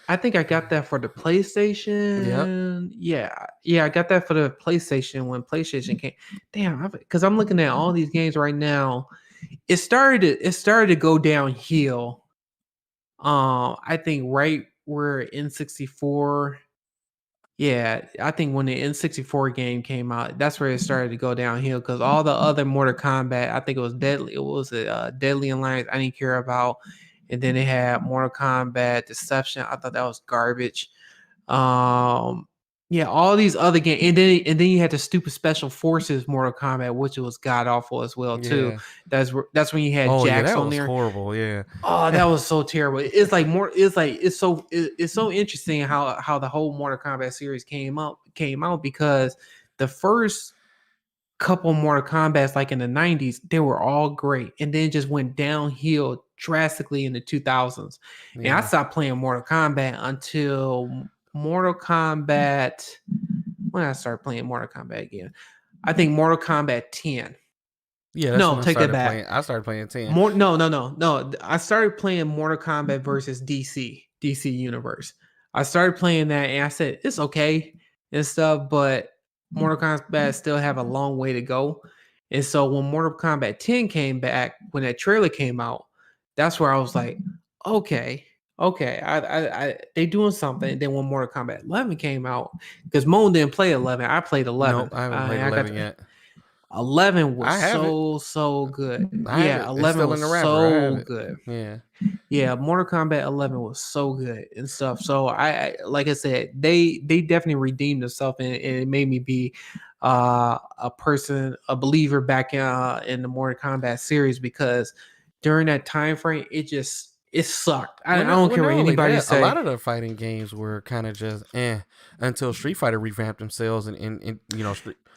I think I got that for the PlayStation. Yep. Yeah, I got that for the PlayStation when PlayStation came. Damn, because I'm looking at all these games right now. It started to go downhill. I think right where N64. Yeah, I think when the N64 game came out, that's where it started to go downhill because all the other Mortal Kombat, I think it was Deadly. It was Deadly Alliance. I didn't care about, and then they had Mortal Kombat Deception. I thought that was garbage. Yeah, all these other games, and then you had the stupid Special Forces Mortal Kombat, which was god awful as well too. Yeah. That's when you had Oh yeah, Jax that on was there. horrible. Yeah. Oh, that was so terrible. It's like more. It's so interesting how the whole Mortal Kombat series came out because the first couple Mortal Kombats, like in the 90s, they were all great, and then just went downhill drastically in the 2000s. And I stopped playing Mortal Kombat until Mortal Kombat. When I started playing Mortal Kombat again, I think Mortal Kombat 10. Yeah, that's No, when I take that started back. playing. I started playing 10. No. I started playing Mortal Kombat versus DC Universe. I started playing that, and I said it's okay and stuff, but Mortal Kombat still have a long way to go. And so when Mortal Kombat 10 came back, when that trailer came out, that's where I was like, okay, I they doing something. And then when Mortal Kombat 11 came out, because Moan didn't play 11, I played 11. Nope, I haven't played 11 yet. 11 was I have it. so good. I have Yeah, it. It's 11 still in was the wrapper. I have so it. good. Yeah. Yeah, Mortal Kombat 11 was so good and stuff. So I like I said, they definitely redeemed themselves, and it made me be a believer back in the Mortal Kombat series, because during that time frame, it sucked. I don't care what anybody say. A lot of the fighting games were kind of just until Street Fighter revamped themselves and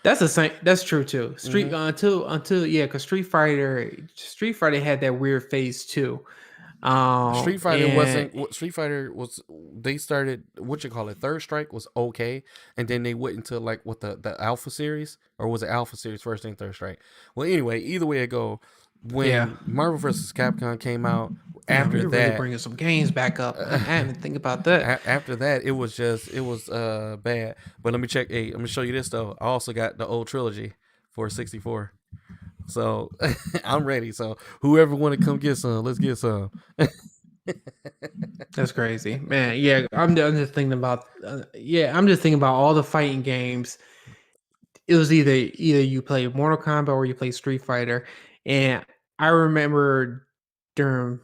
That's the same. That's true too. Mm-hmm. Until yeah, because Street Fighter had that weird phase too. Street Fighter was they started Third Strike was okay, and then they went into like what the Alpha series, or was it Alpha series first and Third Strike? Well, anyway, either way it go, when Marvel vs. Capcom came out, after that, really bringing some games back up. I didn't think about that. After that, it was bad. But let me check. Hey, let me show you this though. I also got the old trilogy for 64. So I'm ready. So whoever want to come get some, let's get some. That's crazy, man. Yeah, I'm just thinking about. I'm just thinking about all the fighting games. It was either you play Mortal Kombat or you play Street Fighter, and I remember during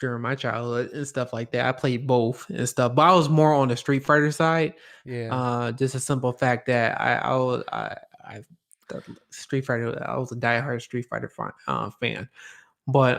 my childhood and stuff like that, I played both and stuff. But I was more on the Street Fighter side. Yeah. Just a simple fact that Street Fighter. I was a diehard Street Fighter fan. But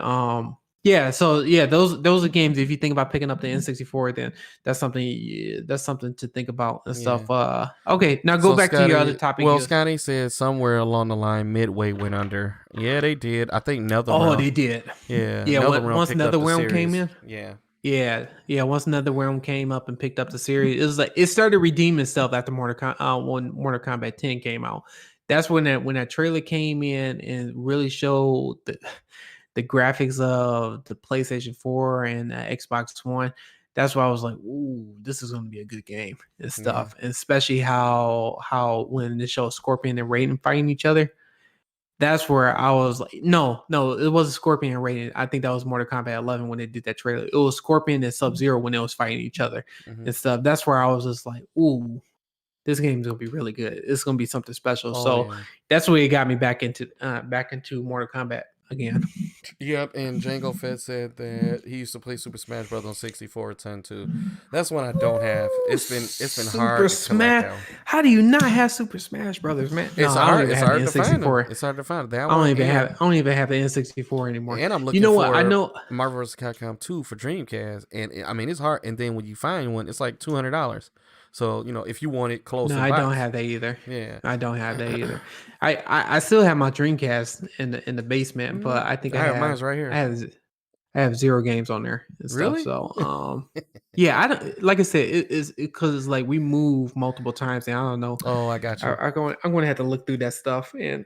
Yeah, so yeah, those are games. If you think about picking up the N64, then that's something to think about and Yeah. stuff. Okay, now go So back to your other Scotty, topic. well, Scotty said somewhere along the line, Midway went under. Yeah, they did. I think Oh, NetherRealm. they did. Yeah, Yeah, what NetherRealm once picked up the NetherRealm came series. in. Yeah. Yeah. Once NetherRealm came up and picked up the series, it was like it started redeeming itself after when Mortal Kombat 10 came out. That's when that trailer came in and really showed the graphics of the PlayStation 4 and Xbox One. That's why I was like, "Ooh, this is going to be a good game and Yeah. stuff." And especially how when they show Scorpion and Raiden fighting each other, that's where I was like, no, it wasn't Scorpion and Raiden. I think that was Mortal Kombat 11 when they did that trailer. It was Scorpion and Sub-Zero when they was fighting each other Mm-hmm. and stuff. That's where I was just like, ooh, this game's gonna be really good. It's gonna be something special. Oh So yeah. that's where it got me back into Mortal Kombat again. Yep, and Django Fett said that he used to play Super Smash Bros. On 64 10 too. That's one I don't have. It's been Super hard to collect Smash. though. How do you not have Super Smash Brothers, man? No, I don't even have the To find them. N64. It's hard to find that I don't one. even have the N64 anymore. And I'm You looking know what? I for know. Marvel vs. Capcom 2 for Dreamcast, and I mean it's hard. And then when you find one, it's like $200. So if you want it close No, in I don't box, have that either. yeah. I don't have that either. I still have my Dreamcast in the basement, but I think I have mine's right I here. have I have 0 games on there and stuff. Really? So yeah, I don't like I said it's because it's like we move multiple times and I don't know. Oh, I got you. I'm going to have to look through that stuff and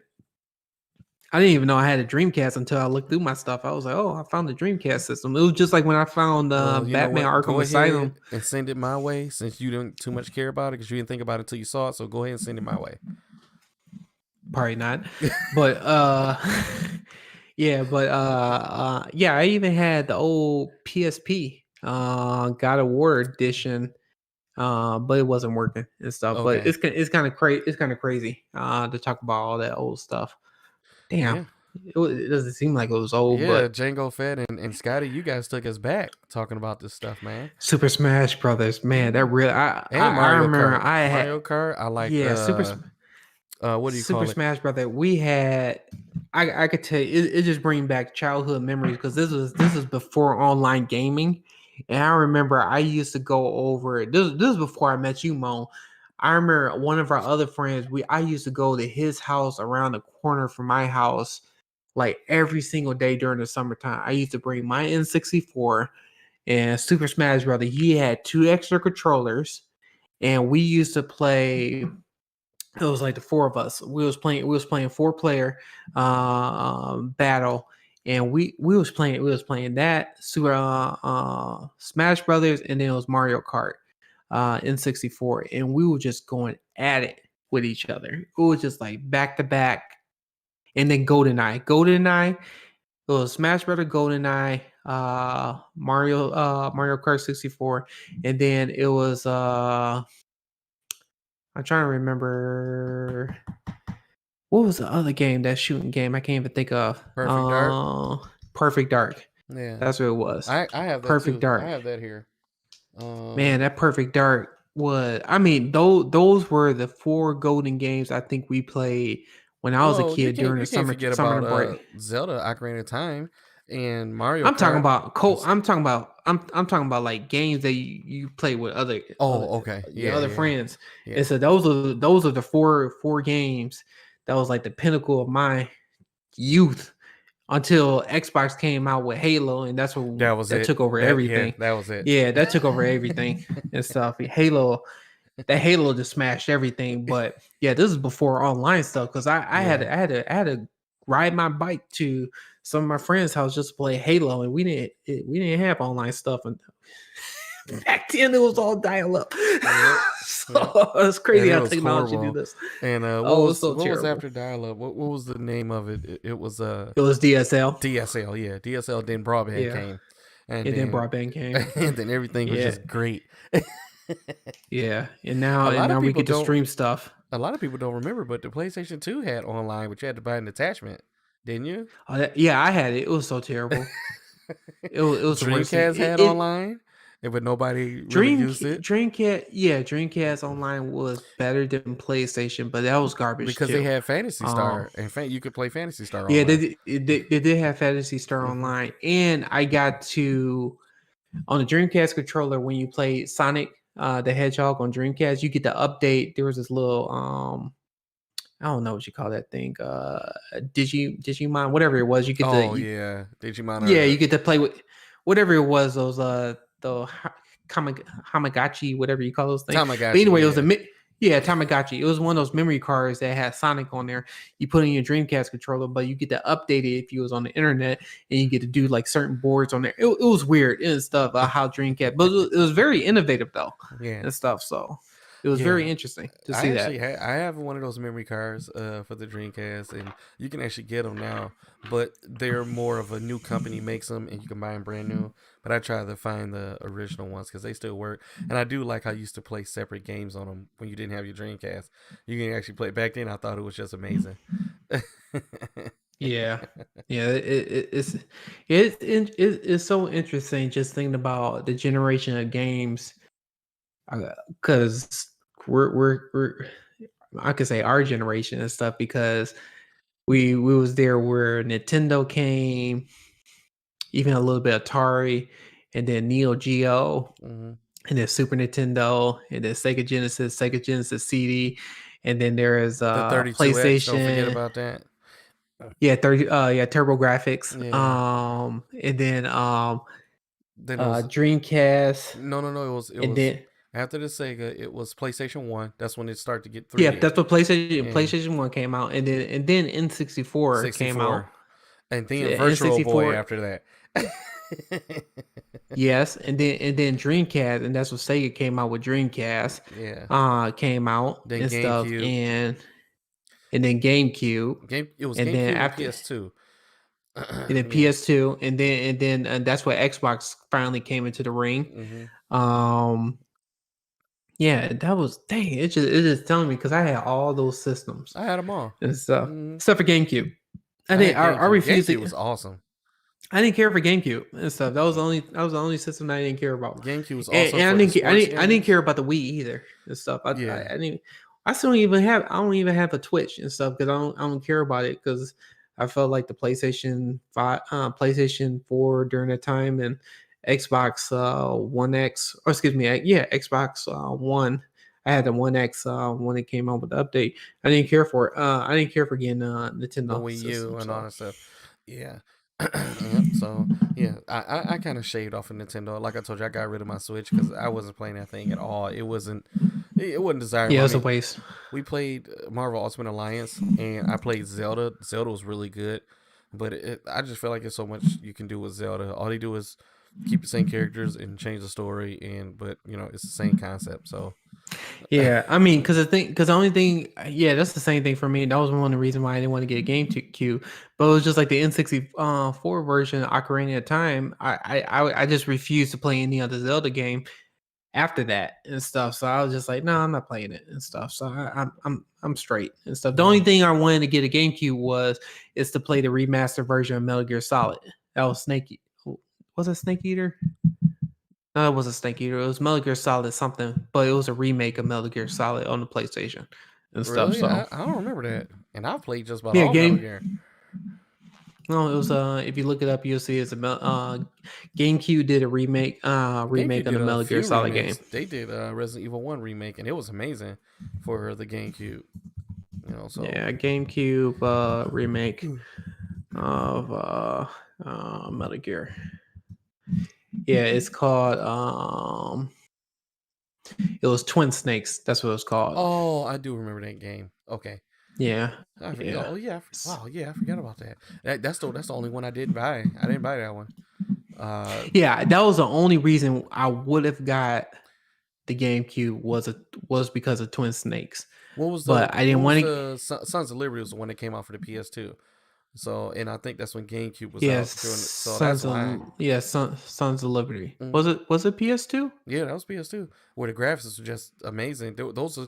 I didn't even know I had a Dreamcast until I looked through my stuff. I was like, oh, I found the Dreamcast system. It was just like when I found Well, you know Batman what? Go Arkham ahead Asylum. and send it my way since you didn't too much care about it because you didn't think about it until you saw it. So go ahead and send it my way. Probably not, but yeah, but yeah, I even had the old PSP God of War edition, but it wasn't working and stuff. But Okay. it's kind of crazy to talk about all that old stuff. Damn, Yeah. it doesn't seem like it was old, Yeah, but Django Fett and Scotty, you guys took us back talking about this stuff, man. Super Smash Brothers, man, that Yeah. real And I Mario remember Kart. I had Mario Kart, I like yeah what do you Super call it? Smash Brother. We had I could tell you it just bring back childhood memories because this was before online gaming, and I remember I used to go over this is before I met you, Mo. I remember one of our other friends. I used to go to his house around the corner from my house, like every single day during the summertime. I used to bring my N64 and Super Smash Brother. He had 2 extra controllers, and we used to play it was like the 4 of us. We was playing 4-player battle, and we was playing that Super Smash Brothers, and then it was Mario Kart N64, and we were just going at it with each other. It was just like back to back, and then GoldenEye. It was Smash Brother, GoldenEye, Mario Kart 64, and then it was I'm trying to remember what was the other game, that shooting game I can't even think of. Perfect Dark. Perfect Dark. Yeah. That's what it was. I have that Perfect too. I Dark. have that here. Man, that Perfect Dark was I mean, those were the 4 golden games I think we played when I was a Well, kid during the you can't forget summer about break. Zelda Ocarina of Time and Mario I'm talking Kart. about I'm talking about like games that you play with Oh, okay. your Yeah, other yeah. friends. Yeah. And so those are the four games that was like the pinnacle of my youth until Xbox came out with Halo, and that's what That was it. took over everything. That was it. Yeah, that took over everything and stuff. Halo just smashed everything. But yeah, this is before online stuff because I had to ride my bike to some of my friends' house just to play Halo, and we didn't have online stuff. And back then, it was all dial up. Yep. So it's crazy how was technology horrible. do this. And Oh, it was so what was terrible. after dial-up? What was the name of it? It was It was DSL. DSL. Yeah, DSL. Then broadband Yeah. came, and then broadband came. and then everything was Yeah. just great. Yeah, and A now lot of we people get to don't- stream stuff. A lot of people don't remember, but the PlayStation 2 had online, but you had to buy an attachment, didn't you? Yeah, I had it. It was so terrible. It was the worst thing. Dreamcast had online. but nobody really used it Dreamcast Online was better than PlayStation, but that was garbage because they too. had Fantasy Um, Star, and you could play Fantasy Star yeah, online. they did have Fantasy Star Hmm. Online, and I got to on the Dreamcast controller when you play Sonic the Hedgehog on Dreamcast, you get the update. There was this little I don't know what you call that thing, Digimon, whatever it was. You get Oh the yeah, Digimon yeah, or you get to play with whatever it was. Those Hamagotchi, whatever you call those things. But Tamagotchi. anyway, it was Yeah, yeah, Tamagotchi. It was one of those memory cards that had Sonic on there. You put in your Dreamcast controller, but you get to update it if you was on the internet, and you get to do like certain boards on there. It was weird and stuff how Dreamcast, but it was very innovative though yeah, and stuff. So it was yeah. very interesting to I see actually that. I have one of those memory cards for the Dreamcast, and you can actually get them now. But they're more of a new company makes them, and you can buy them brand new. But I try to find the original ones because they still work. And I do like how you used to play separate games on them when you didn't have your Dreamcast. You can actually play. Back then, I thought it was just amazing. Yeah, yeah, it's so interesting just thinking about the generation of games, because we're I could say our generation and stuff because we was there where Nintendo came, even a little bit of Atari, and then Neo Geo, Hmm. and then Super Nintendo, and then Sega Genesis CD, and then there is The 32X, don't forget PlayStation. about that. Yeah, 30 yeah, Turbo Graphics. Yeah. And then Then it was Dreamcast, no. It and was then after the Sega. It was PlayStation 1. That's when it started to get yeah, 3D. that's what Yeah, PlayStation 1 came out, and then N64 came 64, out. and then Yeah, Virtual Boy N64, after that. yes, and then Dreamcast, and that's what Sega came out with. Dreamcast Yeah. came out Then and stuff, GameCube. and then GameCube, It was and then GameCube and after PS2. and then Yeah. PS2, and that's where Xbox finally came into the ring. Hmm. Um Yeah, that was dang. It just telling me because I had all those systems I had them all. and stuff, Hmm. except for GameCube. I had I GameCube. refused GameCube to. was awesome. I didn't care for GameCube and stuff. That was the only system that I didn't care about. GameCube was awesome And for the sports I didn't games. care about the Wii either and stuff. Yeah. I didn't. I still don't even have. I don't even have a Twitch and stuff because I don't care about it because I felt like the PlayStation 4 during that time and Xbox One X, or excuse me, yeah, Xbox One. I had the One X when it came out with the update. I didn't care for it. I didn't care for getting a The Nintendo Wii U system. and all So that stuff. Yeah. Yep. So yeah, I kind of shaved off of Nintendo. Like I told you, I got rid of my Switch because I wasn't playing that thing at all. It wasn't desirable. yeah, it I was a mean, waste. we played Marvel Ultimate Alliance, and I played Zelda. Zelda was really good, but I just feel like there's so much you can do with Zelda. All they do is keep the same characters and change the story, but it's the same concept. So Yeah, I mean, because the only thing, yeah, that's the same thing for me. That was one of the reasons why I didn't want to get a GameCube. But it was just like the N64 version, Ocarina of Time. I just refused to play any other Zelda game after that and stuff. So I was just like, no, I'm not playing it and stuff. So I'm straight and stuff. The only yeah, thing I wanted to get a GameCube is to play the remastered version of Metal Gear Solid. That was Was it Snake Eater? No, it wasn't Snake Eater. It was Metal Gear Solid something, but it was a remake of Metal Gear Solid on the PlayStation and stuff. really, So I don't remember that, and I've played just about yeah, all Metal game. Gear. No, it was if you look it up, you'll see it's GameCube did a remake GameCube of did the a Metal Gear few Solid game. remakes. They did Resident Evil 1 remake, and it was amazing for the GameCube. So Yeah, GameCube remake of Metal Gear. Yeah, it's called it was Twin Snakes. That's what it was called. oh, I do remember that game. Okay, Yeah, I forget. yeah. Oh yeah, wow, yeah, I forgot about that. That's the only one I didn't buy. I didn't buy that one. Uh, Yeah, that was the only reason I would have got the GameCube was because of Twin Snakes. But I what didn't was want to. the Sons of Liberty was the one that came out for the PS2. So, and I think that's when GameCube was Yes, out during. So that's why. Sons of Liberty. Mhm. Was it PS2? Yeah, that was PS2. Where the graphics were just amazing. Those are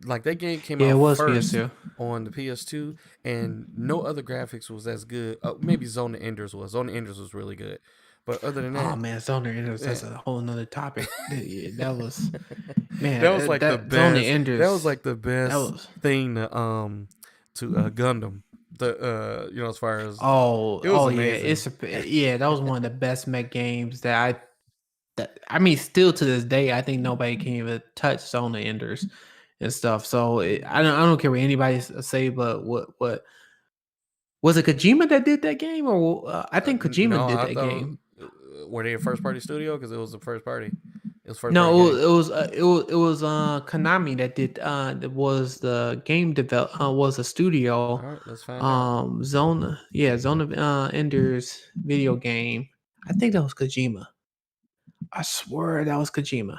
like that game came Yeah, it out was first PS2. on the PS2, and no other graphics was as good. Maybe Zone of Enders was. Zone of Enders was really good, But other than Oh that, man, Zone Enders, yeah. that's a whole nother topic. That was man, That was like the that Zone best. That was Enders, like the that best was thing to Gundam. The you know, as far as oh it was yeah, amazing. yeah, that was one of the best mech games I mean, still to this day, I think nobody can even touch Zone Enders and stuff. So I don't care what anybody say, but what was it Kojima that did that game, or I think Kojima No, did I that thought game. were they a first party studio because it was the first party. It was first party No, game. it was Konami that did that was the game develop was a studio. All right, let's find out. Zone of Enders video game. I think that was Kojima. I swear that was Kojima.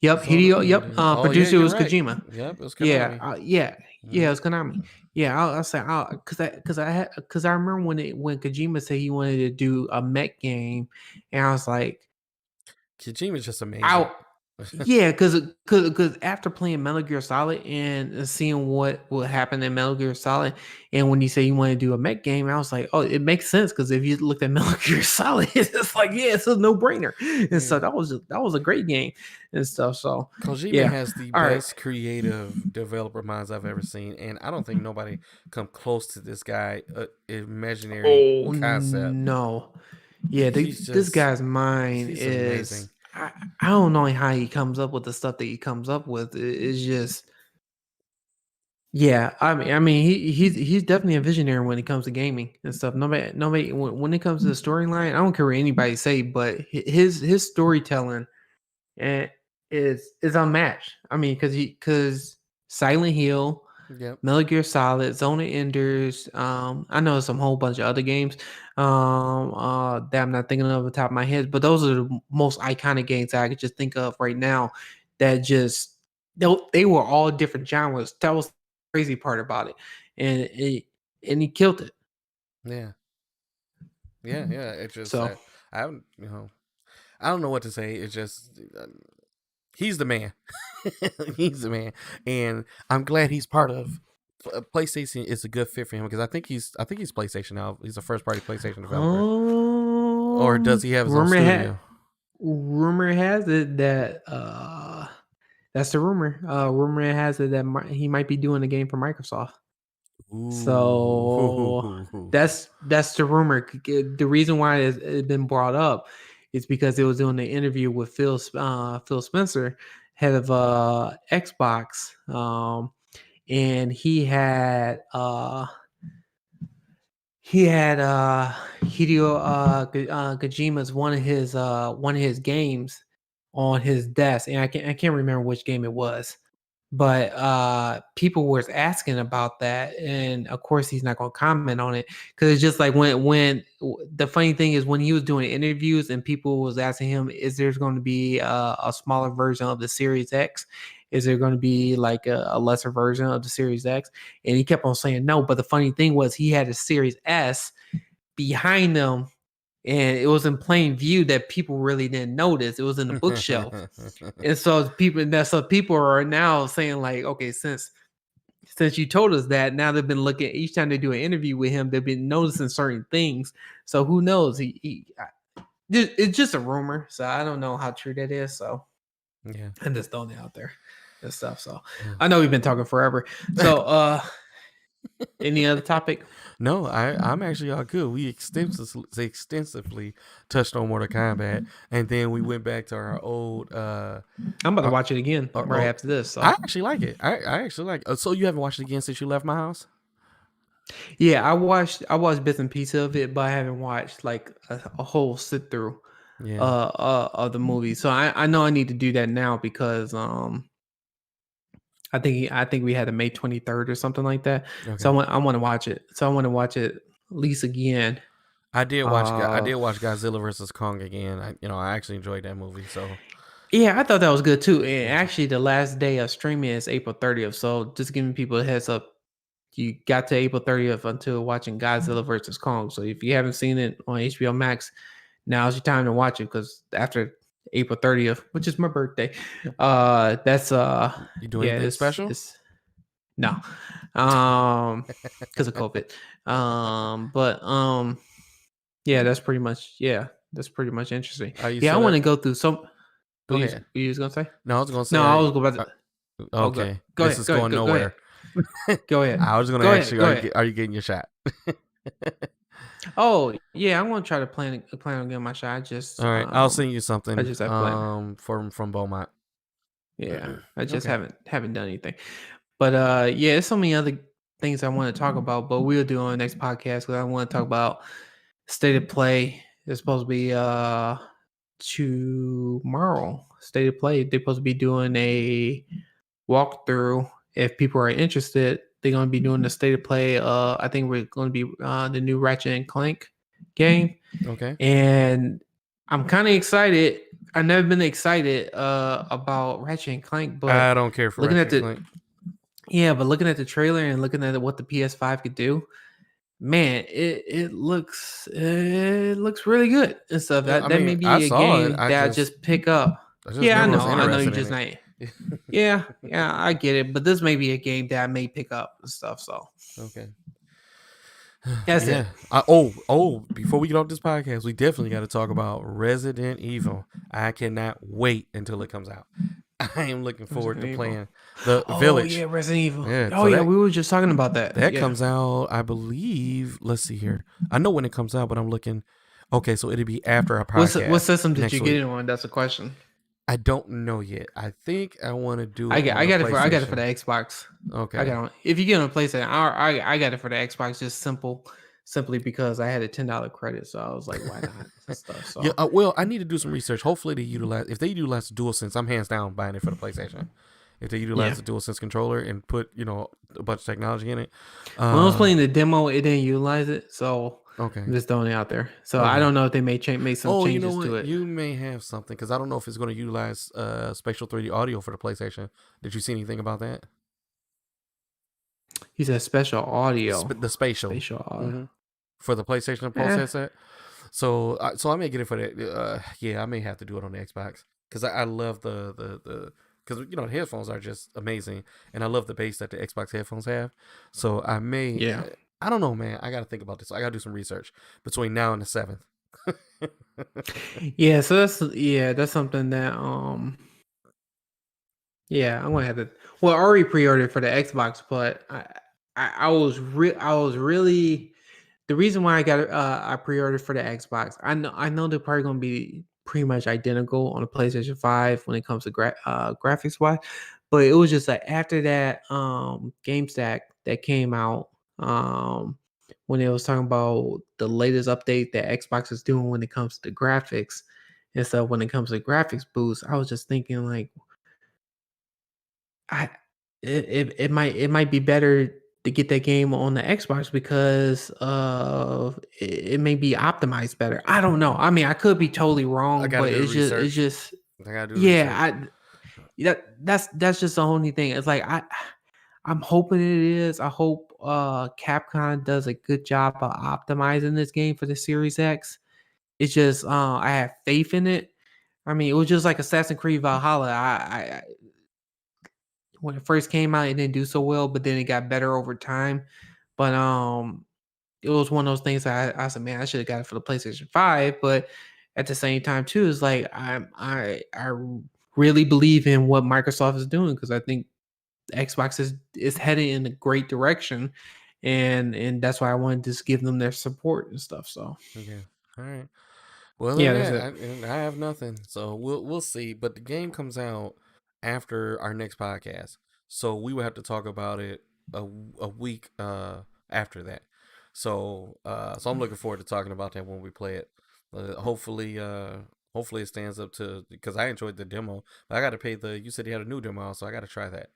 Yep, Zona Hideo. Yep, Enders. Oh yeah, producer you're was right. Kojima. Yep, it was Yeah, Konami. yeah, it Hmm. was Konami. Yeah, I'll say, because I remember when Kojima said he wanted to do a mech game, and I was like, Kojima's just amazing. I yeah, because after playing Metal Gear Solid and seeing what happened in Metal Gear Solid, and when you say you want to do a mech game, I was like, oh, it makes sense because if you looked at Metal Gear Solid, it's like yeah, it's a no brainer, and so Yeah. that was a great game and stuff. So Kojima yeah, has the all right. best creative developer minds I've ever seen, and I don't think nobody come close to this guy. Imaginary Oh concept. no, yeah, He's this just guy's mind he's is amazing. I don't know how he comes up with the stuff that he comes up with. It's just yeah, I mean, he's definitely a visionary when it comes to gaming and stuff. Nobody when it comes to the storyline, I don't care what anybody say, but his storytelling and is unmatched. I mean, because Silent Hill, Yep. Metal Gear Solid, Zone of Enders, I know some whole bunch of other games, that I'm not thinking of the top of my head, but those are the most iconic games that I could just think of right now. That just they were all different genres. That was the crazy part about it, and he killed it. Yeah. Yeah. Yeah. It just So I haven't I don't know what to say. It's just he's the man. He's the man, and I'm glad he's part of. PlayStation is a good fit for him because I think he's PlayStation now. He's a first party PlayStation developer, or does he have his own rumor studio? rumor has it that that's the rumor. Rumor has it that he might be doing a game for Microsoft. So Ooh. that's the rumor. The reason why it's been brought up is because it was doing the interview with Phil Spencer, head of Xbox, and he had Hideo Kojima's one of his games on his desk, and I can't remember which game it was, but people were asking about that, and of course he's not going to comment on it because it's just like the funny thing is when he was doing interviews and people was asking him, is there going to be a smaller version of the Series X? Is there going to be like a lesser version of the Series X? And he kept on saying no. But the funny thing was he had a Series S behind him, and it was in plain view that people really didn't notice. It was in the bookshelf, and so people are now saying like, okay, since you told us that, now they've been looking each time they do an interview with him, they've been noticing certain things. So who knows? It's just a rumor, so I don't know how true that is. So Yeah. I'm just throwing it out there and stuff. So I know we've been talking forever. So any other topic? No, I'm actually all good. We extensively touched on Mortal Kombat, and then we went back to I'm about to our, watch it again right our after this. I So actually like it. I actually like. So you haven't watched it again since you left my house? yeah, I watched bits and pieces of it, but I haven't watched like a whole sit through Yeah. of the movie. So I know I need to do that now because I think we had a May 23rd or something like that. So Okay. I want to watch it. So I want to watch it at least again. I Uh did watch Godzilla versus Kong again. I actually enjoyed that movie. So yeah, I thought that was good too. And yeah. actually the last day of streaming is April 30th. So just giving people a heads up. You got to April 30th until watching Godzilla versus Kong. So if you haven't seen it on HBO Max, now's your time to watch it because after April 30th, which is my birthday, that's You do yeah, anything special? it's no, because of COVID. But yeah, that's pretty much yeah. That's pretty much interesting. Are you Yeah, I set want to up? go through some. Go What ahead. you was gonna say? No, I was gonna No, say, I was about to. Oh, good. okay, Go this ahead. is Go ahead. going Go ahead. nowhere. Go ahead. I was gonna Go ask ahead. you, Go ahead. are you getting your shot? Oh yeah, I'm gonna try to plan on getting my shot. All right, I'll send you I something. just have plan. From Beaumont. Yeah, I just Okay. haven't done anything. But yeah, there's so many other things I want to talk about, but we'll do on the next podcast because I want to talk about state of play. It's supposed to be tomorrow. State of play. They're supposed to be doing a walkthrough. If people are interested, they're gonna be doing the state of play. I think we're gonna be the new Ratchet and Clank game. Okay. And I'm kind of excited. I've never been excited about Ratchet and Clank, but I don't care for looking Ratchet at and the Clank. but looking at the trailer and looking at what the PS5 could do, man, it looks really good and stuff. Yeah, I That may mean, I be a saw it. game that I just pick up. I just Yeah, never was I know you interested in just it. not. Yeah, I get it, but this may be a game that I may pick up and stuff. So Okay. that's Yeah. it. Before we get off this podcast, we definitely got to talk about Resident Evil. I cannot wait until it comes out. I am looking forward to Resident Evil. playing the Oh Village. yeah, Resident Evil. Yeah. Oh So yeah, we were just talking about that. that Yeah. comes out, I believe. Let's see here. I know when it comes out, but I'm looking. Okay, so it'll be after our podcast. What system did next you week. get it on? That's a question. I don't know yet. I think I want to do it. I got it for the PlayStation. Xbox. Okay. I got it. If you get it on PlayStation, I got it for the Xbox. Just simply because I had a $10 credit, so I was like, why not? And stuff. So Yeah. Well, I need to do some research. Hopefully, if they utilize the DualSense, I'm hands down buying it for the PlayStation. If they utilize the DualSense controller and put a bunch of technology in it. When I was playing the demo, it didn't utilize it, so Okay. I'm just throwing it out there. So Okay. I don't know if they may make some changes to it. You may have something because I don't know if it's going to utilize spatial 3D audio for the PlayStation. Did you see anything about that? He said special audio. The spatial audio. For the PlayStation Pulse headset. So I may get it for that. Yeah, I may have to do it on the Xbox because I love the because the headphones are just amazing, and I love the bass that the Xbox headphones have. So I may. Yeah. I don't know, man. I got to think about this. I got to do some research between now and the 7th. Yeah, so that's something that I'm gonna have to. Well, I already pre-ordered for the Xbox, but I was really the reason why I pre-ordered for the Xbox. I know they're probably gonna be pretty much identical on the PlayStation 5 when it comes to graphics wise, but it was just like after that game stack that came out when it was talking about the latest update that Xbox is doing when it comes to graphics and stuff. When it comes to graphics boost, I was just thinking like, it might be better to get that game on the Xbox because of it may be optimized better. I don't know. I mean, I could be totally wrong, but it's just I gotta do research. That's just the only thing. It's like I'm hoping it is. I hope Capcom does a good job of optimizing this game for the Series X. It's just I have faith in it. I mean, it was just like Assassin's Creed Valhalla. I when it first came out, it didn't do so well, but then it got better over time. But it was one of those things that I said, man, I should have got it for the PlayStation 5. But at the same time, too, it's like I really believe in what Microsoft is doing because I think Xbox is heading in a great direction, and that's why I wanted to just give them their support and stuff. So Okay, all right. Well, yeah, than that's that, it. I have nothing. So we'll see. But the game comes out after our next podcast, so we will have to talk about it a week after that. So I'm looking forward to talking about that when we play it. Hopefully it stands up to because I enjoyed the demo. But I got to pay the. You said he had a new demo, so I got to try that.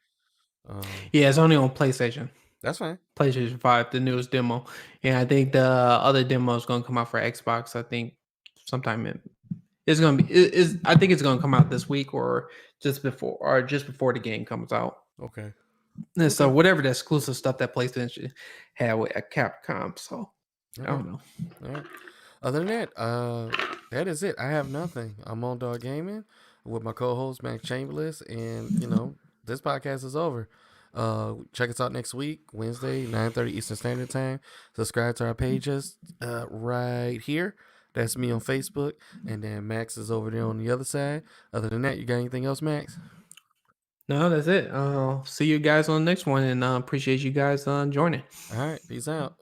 Yeah, it's only on PlayStation. That's fine. PlayStation 5, the newest demo. And I think the other demo is going to come out for Xbox. I think sometime it's going to be I think it's going to come out this week or just before the game comes out. Okay. And so whatever the exclusive stuff that PlayStation had with Capcom. So I don't know. All right. Other than that, that is it. I have nothing. I'm Moandogg Gaming with my co-host Max Chamberlain, and this podcast is over. Check us out next week, Wednesday, 9:30 Eastern Standard Time. Subscribe to our pages right here. That's me on Facebook, and then Max is over there on the other side. Other than that, you got anything else, Max? No, that's it. See you guys on the next one, and appreciate you guys joining. All right, peace out.